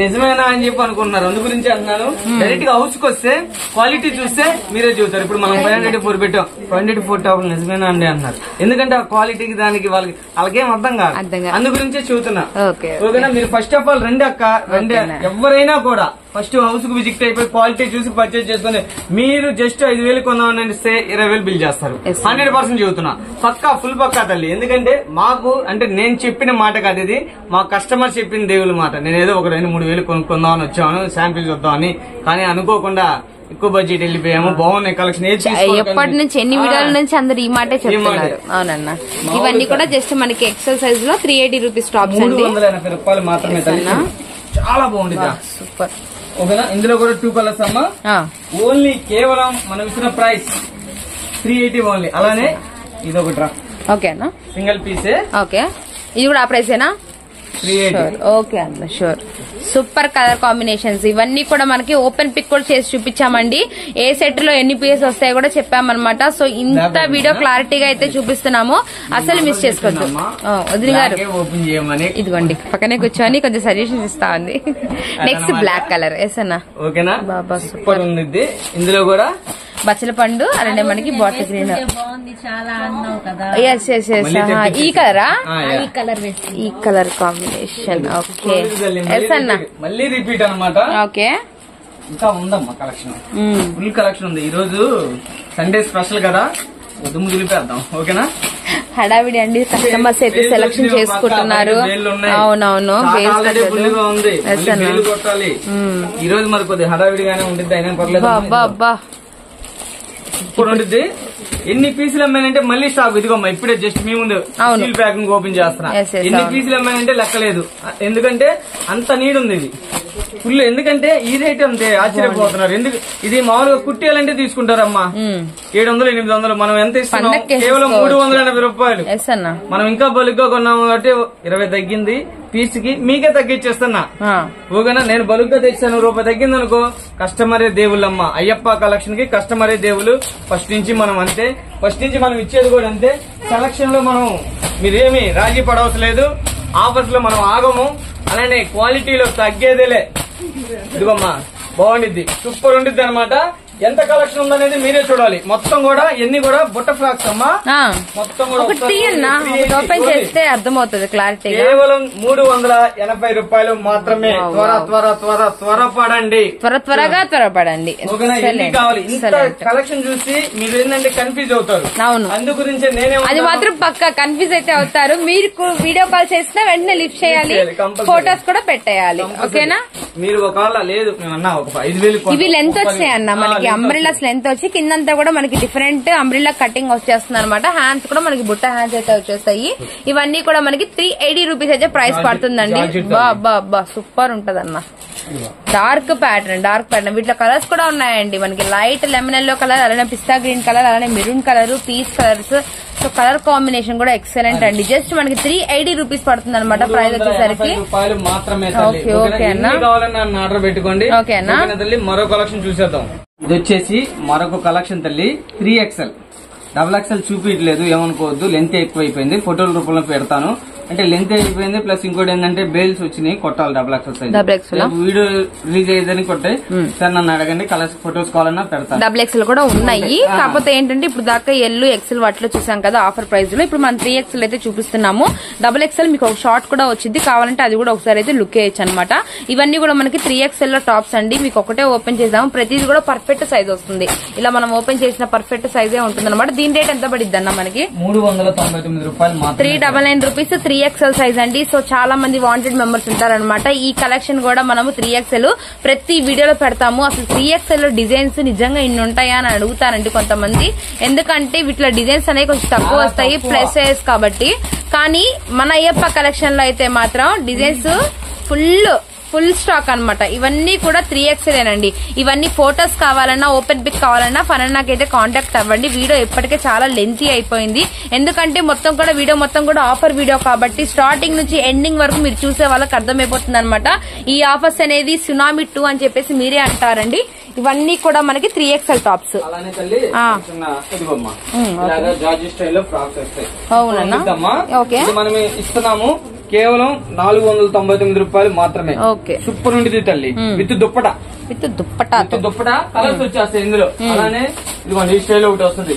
నిజమేనా అని చెప్పి అనుకుంటున్నారు, అందు గురించి అంటున్నాను. డైరెక్ట్ గా హౌస్ కి వస్తే క్వాలిటీ చూస్తే మీరే చూస్తారు. ఇప్పుడు మనం 504 పెట్టాం, 504 టాపులు నిజమేనా అండి అంటున్నారు. ఎందుకంటే ఆ క్వాలిటీకి దానికి వాళ్ళకేం అర్థం కాదు, అందు గురించే చూస్తున్నా. ఓకేనా, మీరు ఫస్ట్ ఆఫ్ ఆల్ రండి అక్క, రండి. ఎవరైనా కూడా ఫస్ట్ హౌస్ కు విజిట్ అయిపోయి క్వాలిటీ చూసి పర్చేజ్ చేసుకుని మీరు జస్ట్ 5,000 కొందామని ఇస్తే 20,000 బిల్ చేస్తారు. 100% చెబుతున్నా, పక్కా ఫుల్ పక్కా తల్లి. ఎందుకంటే మాకు అంటే నేను చెప్పిన మాట కాదు, ఇది మా కస్టమర్ చెప్పిన దేవుల మాట. నేను ఏదో ఒక 2-3 కొనుక్కుందామని వచ్చాను, శాంపిల్ చూద్దామని. కానీ అనుకోకుండా ఎక్కువ బడ్జెట్ వెళ్ళిపోయాము. బాగున్నాయి కలెక్షన్. ఎప్పటి నుంచి ఎన్ని వీడియోల నుంచి అందరు ఈ మాటే చెప్తున్నారు. అవునన్నా, ఇవన్నీ కూడా జస్ట్ మనకి ఎక్సెల్ సైజ్ లో 380 రూపీస్ టాప్స్ అండి. 380 రూపాయలు మాత్రమే తల్లి, చాలా బాగుంది. సూపర్. ఓకేనా, ఇందులో కూడా 2 కలర్స్ అమ్మా. ఓన్లీ కేవలం మనం ఇచ్చిన ప్రైస్ 380 ఓన్లీ. అలానే ఇది ఒకటి రా, ఓకేనా, సింగిల్ పీసే. ఓకే, ఇది కూడా ఆ ప్రైసేనా? 380. ఓకే అన్న, షూర్. Super colour combinations. ఇవన్నీ కూడా మనకి ఓపెన్ పిక్ కూడా చేసి చూపించామండి. ఏ సెట్ లో ఎన్ని పీసెస్ వస్తాయో కూడా చెప్పామన్నమాట. సో ఇంత వీడియో క్లారిటీగా అయితే చూపిస్తున్నాము, అసలు మిస్ చేసుకోవద్దు. వదిలి గారు ఇదిగోండి పక్కనే కూర్చొని కొంచెం సజెషన్స్ ఇస్తా ఉంది. Next black colour. ఎస్ అన్న, ఓకేనా, బాబా సూపర్ ఉంది. ఇందులో కూడా బచ్చల పండు అలానే మనకి bottle green. Yes yes yes, ఈ కలరా? ఈ కలర్ కాంబినేషన్. ఓకే ఎస్ అన్న, మళ్ళీ రిపీట్ అన్నమాట. ఓకే, ఇంకా ఉందమ్మా కలెక్షన్, ఫుల్ కలెక్షన్ ఉంది. ఈ రోజు సండే స్పెషల్ కదా, దుమ్ము దులిపేద్దాం. ఓకేనా, హడావిడి అండి, కస్టమర్స్ అయితే సెలక్షన్ చేసుకుంటున్నారు. అవునవును, కొట్టాలి. ఈ రోజు మరి కొద్దిగా హడావిడిగానే ఉంటుంది, అయినా పర్లేదు. అబ్బా ఇప్పుడు ఉంటుంది. ఎన్ని పీసులు అమ్మానంటే మళ్ళీ స్టాక్ ఇదిగోమ్మా, ఇప్పుడే జస్ట్ మీ ముందు స్టీల్ ప్యాకింగ్ ఓపెన్ చేస్తున్నా. ఎన్ని పీసులు అమ్మానంటే లెక్కలేదు, ఎందుకంటే అంత నీడ్ ఉంది ఇది ఫుల్. ఎందుకంటే ఈ రేట్ అంతే, ఆశ్చర్యపోతున్నారు. ఎందుకు ఇది మామూలుగా కుట్టియాలంటే తీసుకుంటారమ్మా 700-800, మనం ఎంత ఇస్తున్నాం? కేవలం 380 రూపాయలు. మనం ఇంకా బల్క్ గా కొన్నాము కాబట్టి 20 తగ్గింది పీస్ కి, మీకే తగ్గించేస్తున్నా. ఓకేనా, నేను బల్క్ గా తెచ్చాను, రూపాయి తగ్గింది అనుకో, కస్టమరే దేవుళ్ళమ్మ. అయ్యప్ప కలెక్షన్ కి కస్టమరే దేవుళ్ళు. ఫస్ట్ నుంచి మనం అంతే, ఫస్ట్ నుంచి మనం ఇచ్చేది కూడా అంతే. సెలక్షన్ లో మనం మీరేమి రాజీ పడవసలేదు, ఆఫర్స్ లో మనం ఆగము, అలానే క్వాలిటీలో తగ్గేదేలే. ఇదిగోమ్మా బాగుండిద్ది, సూపర్ ఉండిద్ది అనమాట. ఎంత కలెక్షన్ ఉందనేది మీరే చూడాలి. మొత్తం కూడా ఎన్ని కూడా బుట్ట ఫ్రాక్స్ అమ్మా, మొత్తం కూడా ఓపెన్ చేస్తే అర్థమవుతుంది క్లారిటీ. కేవలం 380 రూపాయలు మాత్రమే. త్వరపడండి, త్వరపడండి. ఎన్ని కావాలి? ఇంత కలెక్షన్ చూసి మీరు ఏంటంటే కన్ఫ్యూజ్ అవుతారు. అవును, అందు గురించి నేనే అది మాత్రం పక్కా కన్ఫ్యూజ్ అయితే అవుతారు. మీరు వీడియో కాల్ చేస్తే వెంటనే లిఫ్ట్ చేయాలి, ఫోటోస్ కూడా పెట్టేయాలి. ఓకేనా, మీరు ఒకవేళ లేదు మేమన్నా ఒక 5,000 ఇవి లెంత్ వచ్చాయన్న మనకి, అంబ్రిల్లాస్ లెంత్ వచ్చి కిందంతా కూడా మనకి డిఫరెంట్ అంబ్రిల్లా కటింగ్ వచ్చేస్తుంది అనమాట. హ్యాండ్స్ కూడా మనకి బుట్ట హ్యాండ్స్ అయితే వచ్చేస్తాయి. ఇవన్నీ కూడా మనకి 380 రూపీస్ అయితే ప్రైస్ పడుతుందండి. బా సూపర్ ఉంటది అన్న. డార్క్ ప్యాటర్న్ వీటిలో కలర్స్ కూడా ఉన్నాయండి మనకి. లైట్ లెమన్ ఎల్లో కలర్, అలానే పిస్తా గ్రీన్ కలర్, అలానే maroon colour, peach colours. So colour combination కూడా ఎక్సలెంట్ అండి. జస్ట్ మనకి 380 రూపీస్ పడుతుంది అనమాట ప్రైస్ వచ్చేసరికి. ఓకే అన్న, ఆర్డర్ పెట్టుకోండి. ఓకే అన్న, మరో కలెక్షన్ చూసేద్దాం. ఇది వచ్చేసి మరొక కలెక్షన్ తల్లి, 3XL. XXL చూపించలేదు, ఏమనుకోవద్దు, లెంత్ ఎక్కువ అయిపోయింది. ఫోటోల రూపంలో పెడతాను, అంటే లెంత్ అయిపోయింది. ప్లస్ ఇంకోటి ఏంటంటే బేల్స్ వచ్చినాయి, కొట్టాలి. XXL వీడియో రిలీజ్ అయ్యేదని కొట్టాయి. సార్ నన్ను అడగండి, కలర్స్ ఫోటోస్ కావాలన్నా పెడతాను. XXL కూడా ఉన్నాయి. కాకపోతే ఏంటంటే ఇప్పుడు దాకా ఎల్లు ఎక్సెల్ వాటిలో చూసాం కదా ఆఫర్ ప్రైస్ లో. ఇప్పుడు మనం 3XL అయితే చూపిస్తున్నాము. XXL మీకు ఒక షార్ట్ కూడా వచ్చింది, కావాలంటే అది కూడా ఒకసారి అయితే లుక్ వేయచ్చు అనమాట. ఇవన్నీ కూడా మనకి 3XL లో టాప్స్ అండి. మీకు ఒకటే ఓపెన్ చేసాము, ప్రతిదీ కూడా పర్ఫెక్ట్ సైజ్ వస్తుంది. ఇలా మనం ఓపెన్ చేసిన పర్ఫెక్ట్ సైజే ఉంటుంది అనమాట. దీని రేట్ ఎంత పడిద్ది అన్న మనకి? 399 రూపాయలు. 399 రూపీస్ 3XL సైజ్ అండి. సో చాలా మంది వాంటెడ్ మెంబర్స్ ఉంటారనమాట. ఈ కలెక్షన్ కూడా మనము 3XL ప్రతి వీడియోలో పెడతాము. అసలు 3XL లో డిజైన్స్ నిజంగా ఇన్ని ఉంటాయా అని అడుగుతారండి కొంతమంది. ఎందుకంటే వీటిలో డిజైన్స్ అనేవి కొంచెం తక్కువ వస్తాయి, ప్లస్ సైజ్ కాబట్టి. కానీ మన అయ్యప్ప కలెక్షన్ లో అయితే మాత్రం డిజైన్స్ ఫుల్ ఫుల్ స్టాక్ అన్నమాట. ఇవన్నీ కూడా 3XL అండి. ఇవన్నీ ఫోటోస్ కావాలన్నా ఓపెన్ పిక్ కావాలన్నా ఫనన్నాకైతే కాంటాక్ట్ అవ్వండి. వీడియో ఇప్పటికే చాలా లెంతీ అయిపోయింది, ఎందుకంటే మొత్తం కూడా వీడియో మొత్తం కూడా ఆఫర్ వీడియో కాబట్టి స్టార్టింగ్ నుంచి ఎండింగ్ వరకు మీరు చూసే వాళ్ళకి అర్థమైపోతుంది అనమాట. ఈ ఆఫర్స్ అనేది సునామీ 2 అని చెప్పేసి మీరే అంటారండి. ఇవన్నీ కూడా మనకి 3XL టాప్స్. అవునమ్మా, మనం ఇస్తున్నాము కేవలం 499 రూపాయలు మాత్రమే. సూపర్ ఉంటుంది తల్లి, విత్ దుప్పట. దుప్పట కలర్స్ వచ్చేస్తాయి ఇందులో. అలానే ఇదిగోండి ఈ స్టైల్ ఒకటి వస్తుంది.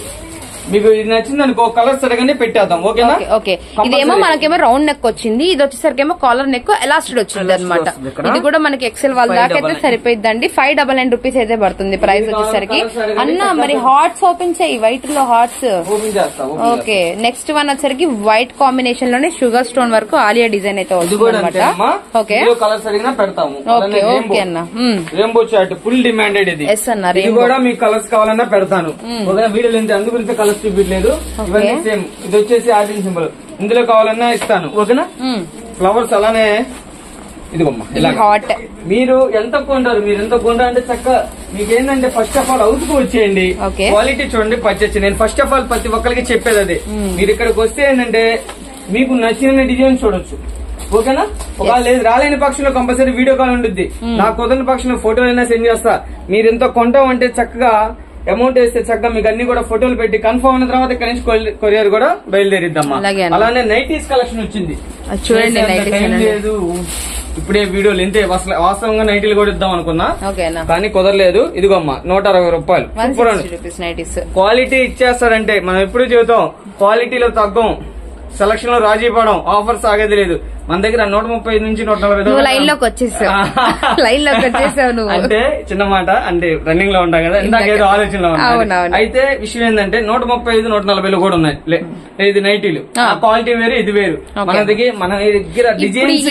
మీకు ఇది నచ్చింది అనుకో కలర్స్ అడగండి పెట్టేద్దాం. ఓకేనా? ఓకే. ఇదేమో మనకేమో రౌండ్ నెక్ వచ్చింది, ఇది వచ్చేసరికేమో కాలర్ నెక్ ఎలాస్టిడ్ వచ్చింది అనమాట. ఇది కూడా మనకి ఎక్సెల్ వాళ్ళ దాకా అయితే సరిపోయిద్దండి. 599 రూపీస్ అయితే పడుతుంది ప్రైస్ వచ్చేసరికి. అన్న మరి హాట్స్ ఓపెన్ చేయి, వైట్ లో హాట్స్. ఓకే. నెక్స్ట్ వన్ వచ్చేసరికి వైట్ కాంబినేషన్ లోనే షుగర్ స్టోన్ వరకు ఆలియా డిజైన్ అయితే వస్తుంది అనమాట. ఓకే కలర్స్ అడిగినా పెడతాము. ఓకే అన్న. రెయిన్బో చార్ట్ ఫుల్ డిమాండెడ్ ఇది. ఎస్ అన్న. ఇది కూడా మీకు కలర్స్ కావాలన్నా పెడతాను. వీడియోలు ఎంత అందు గురించి కలర్స్ చూపించలేదు. ఇవన్నీ సేమ్. ఇది వచ్చేసి ఆర్డిన్ సింబల్, ఇందులో కావాలన్నా ఇస్తాను. ఓకేనా? ఫ్లవర్స్ అలానే ఇదిగోమ్మా ఇలా హాట్. మీరు ఎంత కొంటారు, మీరు ఎంత కొంటారు అంటే చక్క మీకు ఏంటంటే ఫస్ట్ ఆఫ్ ఆల్ అవుతుకు వచ్చేయండి, క్వాలిటీ చూడండి, పర్చేస్. నేను ఫస్ట్ ఆఫ్ ఆల్ ప్రతి ఒక్కరికి చెప్పేది అదే. మీరు ఇక్కడికి వస్తే ఏంటంటే మీకు నచ్చిన డిజైన్ చూడొచ్చు. ఓకేనా? ఒకవేళ లేదు రాలేని పక్షంలో కంపల్సరీ వీడియో కాల్ ఉంటుంది. నాకు కుదరని పక్షంలో ఫోటోలు అయినా సెండ్ చేస్తా. మీరు ఎంత కొంటామంటే చక్కగా అమౌంట్ వేస్తే చక్కగా మీకు అన్ని కూడా ఫోటోలు పెట్టి కన్ఫర్మ్ అయిన తర్వాత ఇక్కడ నుంచి కొరియర్ కూడా బయలుదేరిద్దామా. అలానే నైటీస్ కలెక్షన్ వచ్చింది చూడండి. లేదు ఇప్పుడే వీడియోలు ఇంతే, వాస్తవంగా నైటీలు కూడా ఇద్దాం అనుకున్నా కానీ కుదరలేదు. ఇదిగోమ్మా 160 రూపాయలు. క్వాలిటీ ఇచ్చేస్తారంటే మనం ఎప్పుడు చెబుతాం, క్వాలిటీలో తగ్గం, సెలక్షన్ లో రాజీ పడం, ఆఫర్స్ ఆగేది లేదు. మన దగ్గర 135 నుంచి 140 లైన్ లోకి వచ్చేసావు నువ్వు. అంటే చిన్న మాట, అంటే రన్నింగ్ లో ఉంటాం కదా, ఇందాకేదో ఆలోచనలో ఉంటాం. అయితే విషయం ఏంటంటే 135, 140 కూడా ఉన్నాయి. ఇది నైటీలు క్వాలిటీ వేరు, ఇది వేరు. మన దగ్గర డిజైన్స్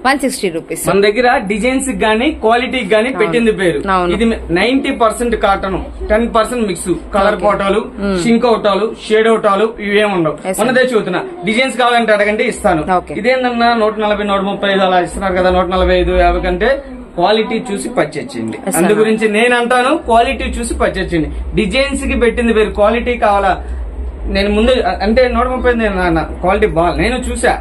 160 రూపీస్. మన దగ్గర డిజైన్స్ గానీ క్వాలిటీకి గానీ పెట్టింది పేరు. ఇది 90% కాటన్, 10% మిక్స్, కలర్ ఫోటోలు, షింక్ అవుటాలు, షేడ్ అవుటాలు ఇవేముండవు. మనదే చూస్తున్నా. డిజైన్స్ కావాలంటే అడగండి ఇస్తాను. ఇదేందన్నా 140, 135 అలా ఇస్తున్నారు కదా, 145, 50 కంటే క్వాలిటీ చూసి పర్చేజ్ చేయండి. అందు గురించి నేను అంటాను, క్వాలిటీ చూసి పర్చేజ్ చేయండి. డిజైన్స్ కి పెట్టింది వేరు, క్వాలిటీ కావాలా. నేను ముందు అంటే 135 క్వాలిటీ బాగా నేను చూసా,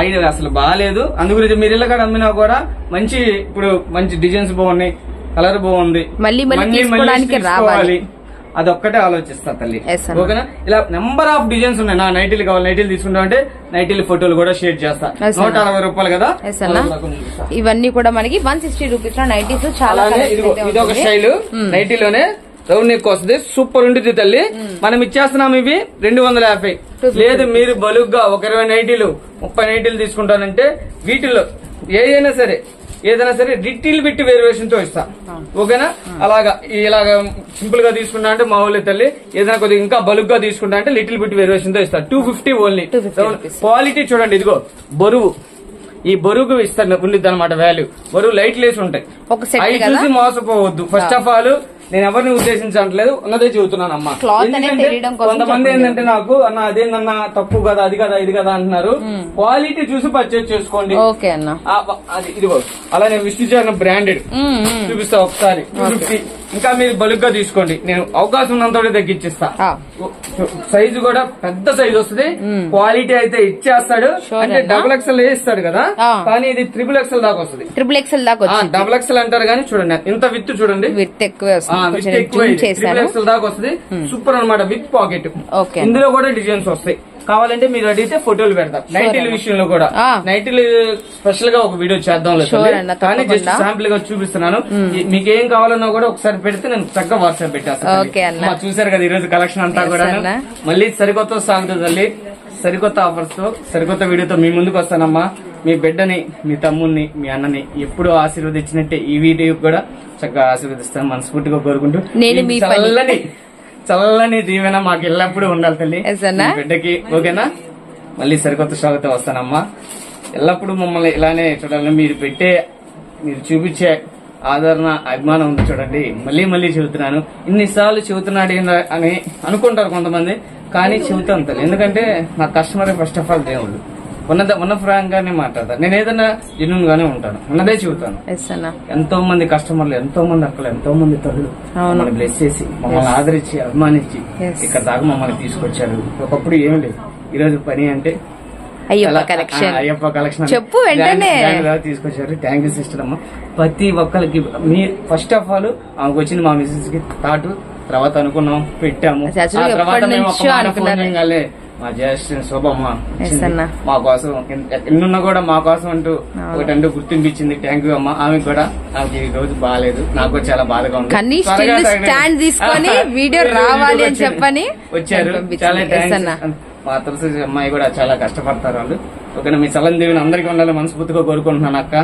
ఐడియా అసలు బాగాలేదు. అందు గురించి మీరు ఇళ్ళ కాడ అమ్మినా కూడా మంచి, ఇప్పుడు మంచి డిజైన్స్ బాగున్నాయి, కలర్ బాగుంది, మళ్ళీ తీసుకోవాలి, అదొక్కటే ఆలోచిస్తా తల్లి. ఓకేనా? ఇలా నెంబర్ ఆఫ్ డిజైన్స్ ఉన్నాయి. నా నైటీలు కావాలి, నైటీలు తీసుకుంటాం అంటే నైటీలు ఫోటోలు కూడా షేర్ చేస్తా. 160 రూపాయలు కదా. ఇవన్నీ కూడా మనకి 160 రూపీస్ లో నైటీస్ చాలా. ఇది ఒక స్టైల్ నైటీలోనే రౌండ్ నెక్ వస్తుంది, సూపర్ ఉంటుంది తల్లి. మనం ఇచ్చేస్తున్నాం ఇవి 250. లేదు మీరు బలుగ్గా ఒక 20 నైటీలు 30 నైటీలు తీసుకుంటానంటే వీటిల్లో ఏదైనా సరే రిటిల్ బిట్ వేరియేషన్ తో ఇస్తా. ఓకేనా? అలాగా ఇలాగా సింపుల్ గా తీసుకుంటా అంటే మా ఊళ్ళో తల్లి, ఏదైనా కొద్దిగా ఇంకా బలుగ్గా తీసుకుంటా అంటే లిటిల్ బిట్ వేరియేషన్ తో ఇస్తా. 250 ఓన్లీ. క్వాలిటీ చూడండి, ఇదిగో బరువు, ఈ బరువుకు ఇస్తాను ఉండిద్ది అనమాట వాల్యూ. బరువు లైట్ లేసి ఉంటాయి, అవి చూసి మోసపోవద్దు. ఫస్ట్ ఆఫ్ ఆల్ నేను ఎవరిని ఉద్దేశించట్లేదు, ఉన్నదే చెబుతున్నాను అమ్మా. కొంతమంది ఏంటంటే నాకు అన్న అదేందన్నా తప్పు కదా, అది కదా, ఇది కదా అంటున్నారు. క్వాలిటీ చూసి పర్చేజ్ చేసుకోండి. ఇదిగో అలానే విష్ణుచారణ బ్రాండెడ్ చూపిస్తా ఒకసారి 250. ఇంకా మీరు బలుగ్గా తీసుకోండి, నేను అవకాశం ఉన్నంత తగ్గించిస్తా. సైజు కూడా పెద్ద సైజు వస్తుంది, క్వాలిటీ అయితే ఇచ్చేస్తాడు. అంటే XXL ఇస్తాడు కదా, కానీ ఇది XXL దాకా వస్తుంది. XXL అంటారు కానీ చూడండి ఇంత విత్ చూడండి, XXL దాకా వస్తుంది. సూపర్ అనమాట, విత్ పాకెట్. ఇందులో కూడా డిజైన్స్ వస్తాయి. కావాలంటే మీరు అడిగితే ఫోటోలు పెడతాం. నైటీల విషయంలో కూడా నైటీలు స్పెషల్ గా ఒక వీడియో చేద్దాం లేదు, కానీ జస్ట్ శాంపుల్ గా చూపిస్తున్నాను. మీకు ఏం కావాలన్నా కూడా ఒకసారి పెడితే నేను చక్కగా వాట్సాప్ పెట్టేస్తాను. చూసారు కదా ఈరోజు కలెక్షన్ అంతా కూడా. మళ్ళీ సరికొత్త సాగుతుంది, సరికొత్త ఆఫర్స్ తో సరికొత్త వీడియోతో మీ ముందుకు వస్తానమ్మా. మీ బిడ్డని, మీ తమ్ముడిని, మీ అన్నని ఎప్పుడూ ఆశీర్వదించినట్టే ఈ వీడియో కూడా చక్కగా ఆశీర్వదిస్తాను మనస్ఫూర్తిగా కోరుకుంటూ. చల్లని దీవెన మాకు ఎల్లప్పుడూ ఉండాలి తల్లి బిడ్డకి. ఓకేనా? మళ్ళీ సరికొత్త స్వాగతం వస్తానమ్మా. ఎల్లప్పుడూ మమ్మల్ని ఇలానే చూడాలని మీరు చూపించే ఆదరణ, అభిమానం ఉంది చూడండి. మళ్ళీ చెబుతున్నాను, ఇన్నిసార్లు చెబుతున్నాడు అని అనుకుంటారు కొంతమంది, కానీ చెబుతాను తల్లి. ఎందుకంటే నా కస్టమర్ ఫస్ట్ ఆఫ్ ఆల్ దేవుడు. ఉన్న ఫ్రాంక్ గానే మాట్లాడతాను. నేను ఏదైనా జెన్యూన్ గానే ఉంటాను, ఉన్నదే చెబుతాను. ఎంతో మంది కస్టమర్లు, ఎంతో మంది అక్కలు, ఎంతో మంది తల్లులు మమ్మల్ని బ్లెస్ చేసి, మమ్మల్ని ఆదరించి, అభిమానించి ఇక్కడ దాకా మమ్మల్ని తీసుకొచ్చారు. ఒకప్పుడు ఏమి లేదు, ఈ రోజు పని అంటే అయ్యప్ప కలెక్షన్ చెప్పు వెంటనే తీసుకొచ్చారు. థ్యాంక్ యూ సిస్టర్ అమ్మ. ప్రతి ఒక్కరికి మీ ఫస్ట్ ఆఫ్ ఆల్ ఆమెకు వచ్చింది మా మిసెస్ కి థాట్, తర్వాత అనుకున్నాం, పెట్టాము. తర్వాత మేము ఒక మాట ఫోన్ చేయగానే మా జ్యేష్ఠ శోభమ్మ మా కోసం ఎన్నున్నా కూడా మా కోసం అంటూ ఒకటంటూ గుర్తింపించింది. థ్యాంక్ యూ అమ్మ. ఆమెకు కూడా నాకు ఈ రోజు బాగాలేదు, నాకు చాలా బాధగా ఉంది. స్టాండ్ తీసుకొని వీడియో రావాలి అని చెప్పని వచ్చారు. చాలా థ్యాంక్స్. మా తులసి అమ్మాయి కూడా చాలా కష్టపడతారు వాళ్ళు. ఓకేనా, మీ చల్లని దేవుని అందరికీ ఉండాలి మనస్ఫూర్తిగా కోరుకుంటున్నాను. అక్క,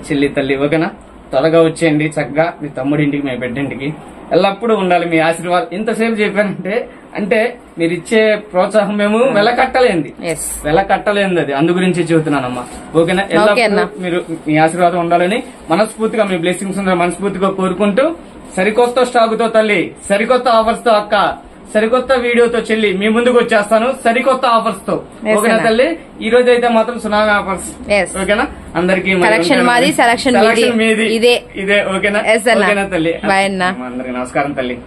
చెల్లి, తల్లి, ఓకేనా, త్వరగా వచ్చేయండి. చక్కగా మీ తమ్ముడింటికి, మీ బిడ్డింటికి ఎల్లప్పుడూ ఉండాలి మీ ఆశీర్వాదం. ఇంతసేపు చెప్పానంటే అంటే మీరు ఇచ్చే ప్రోత్సాహం మేము వెలకట్టలేంది, అది అందు గురించి చెబుతున్నానమ్మా. ఓకేనా, ఎల్లప్పుడూ మీరు మీ ఆశీర్వాదం ఉండాలని మనస్ఫూర్తిగా, మీ బ్లెస్సింగ్స్ ఉండాలని మనస్ఫూర్తిగా కోరుకుంటూ, సరికొత్త స్టాక్ తో తల్లి, సరికొత్త ఆఫర్స్ తో అక్క, సరికొత్త వీడియోతో చెల్లి మీ ముందుకు వచ్చేస్తాను, సరికొత్త ఆఫర్స్ తో. ఓకేనా తల్లి, ఈ రోజు అయితే మాత్రం సునామీ ఆఫర్స్. ఓకేనా, అందరికి సెలక్షన్ మీది ఇదే. ఓకేనా, ఓకేనా తల్లి, అందరికి నమస్కారం తల్లి.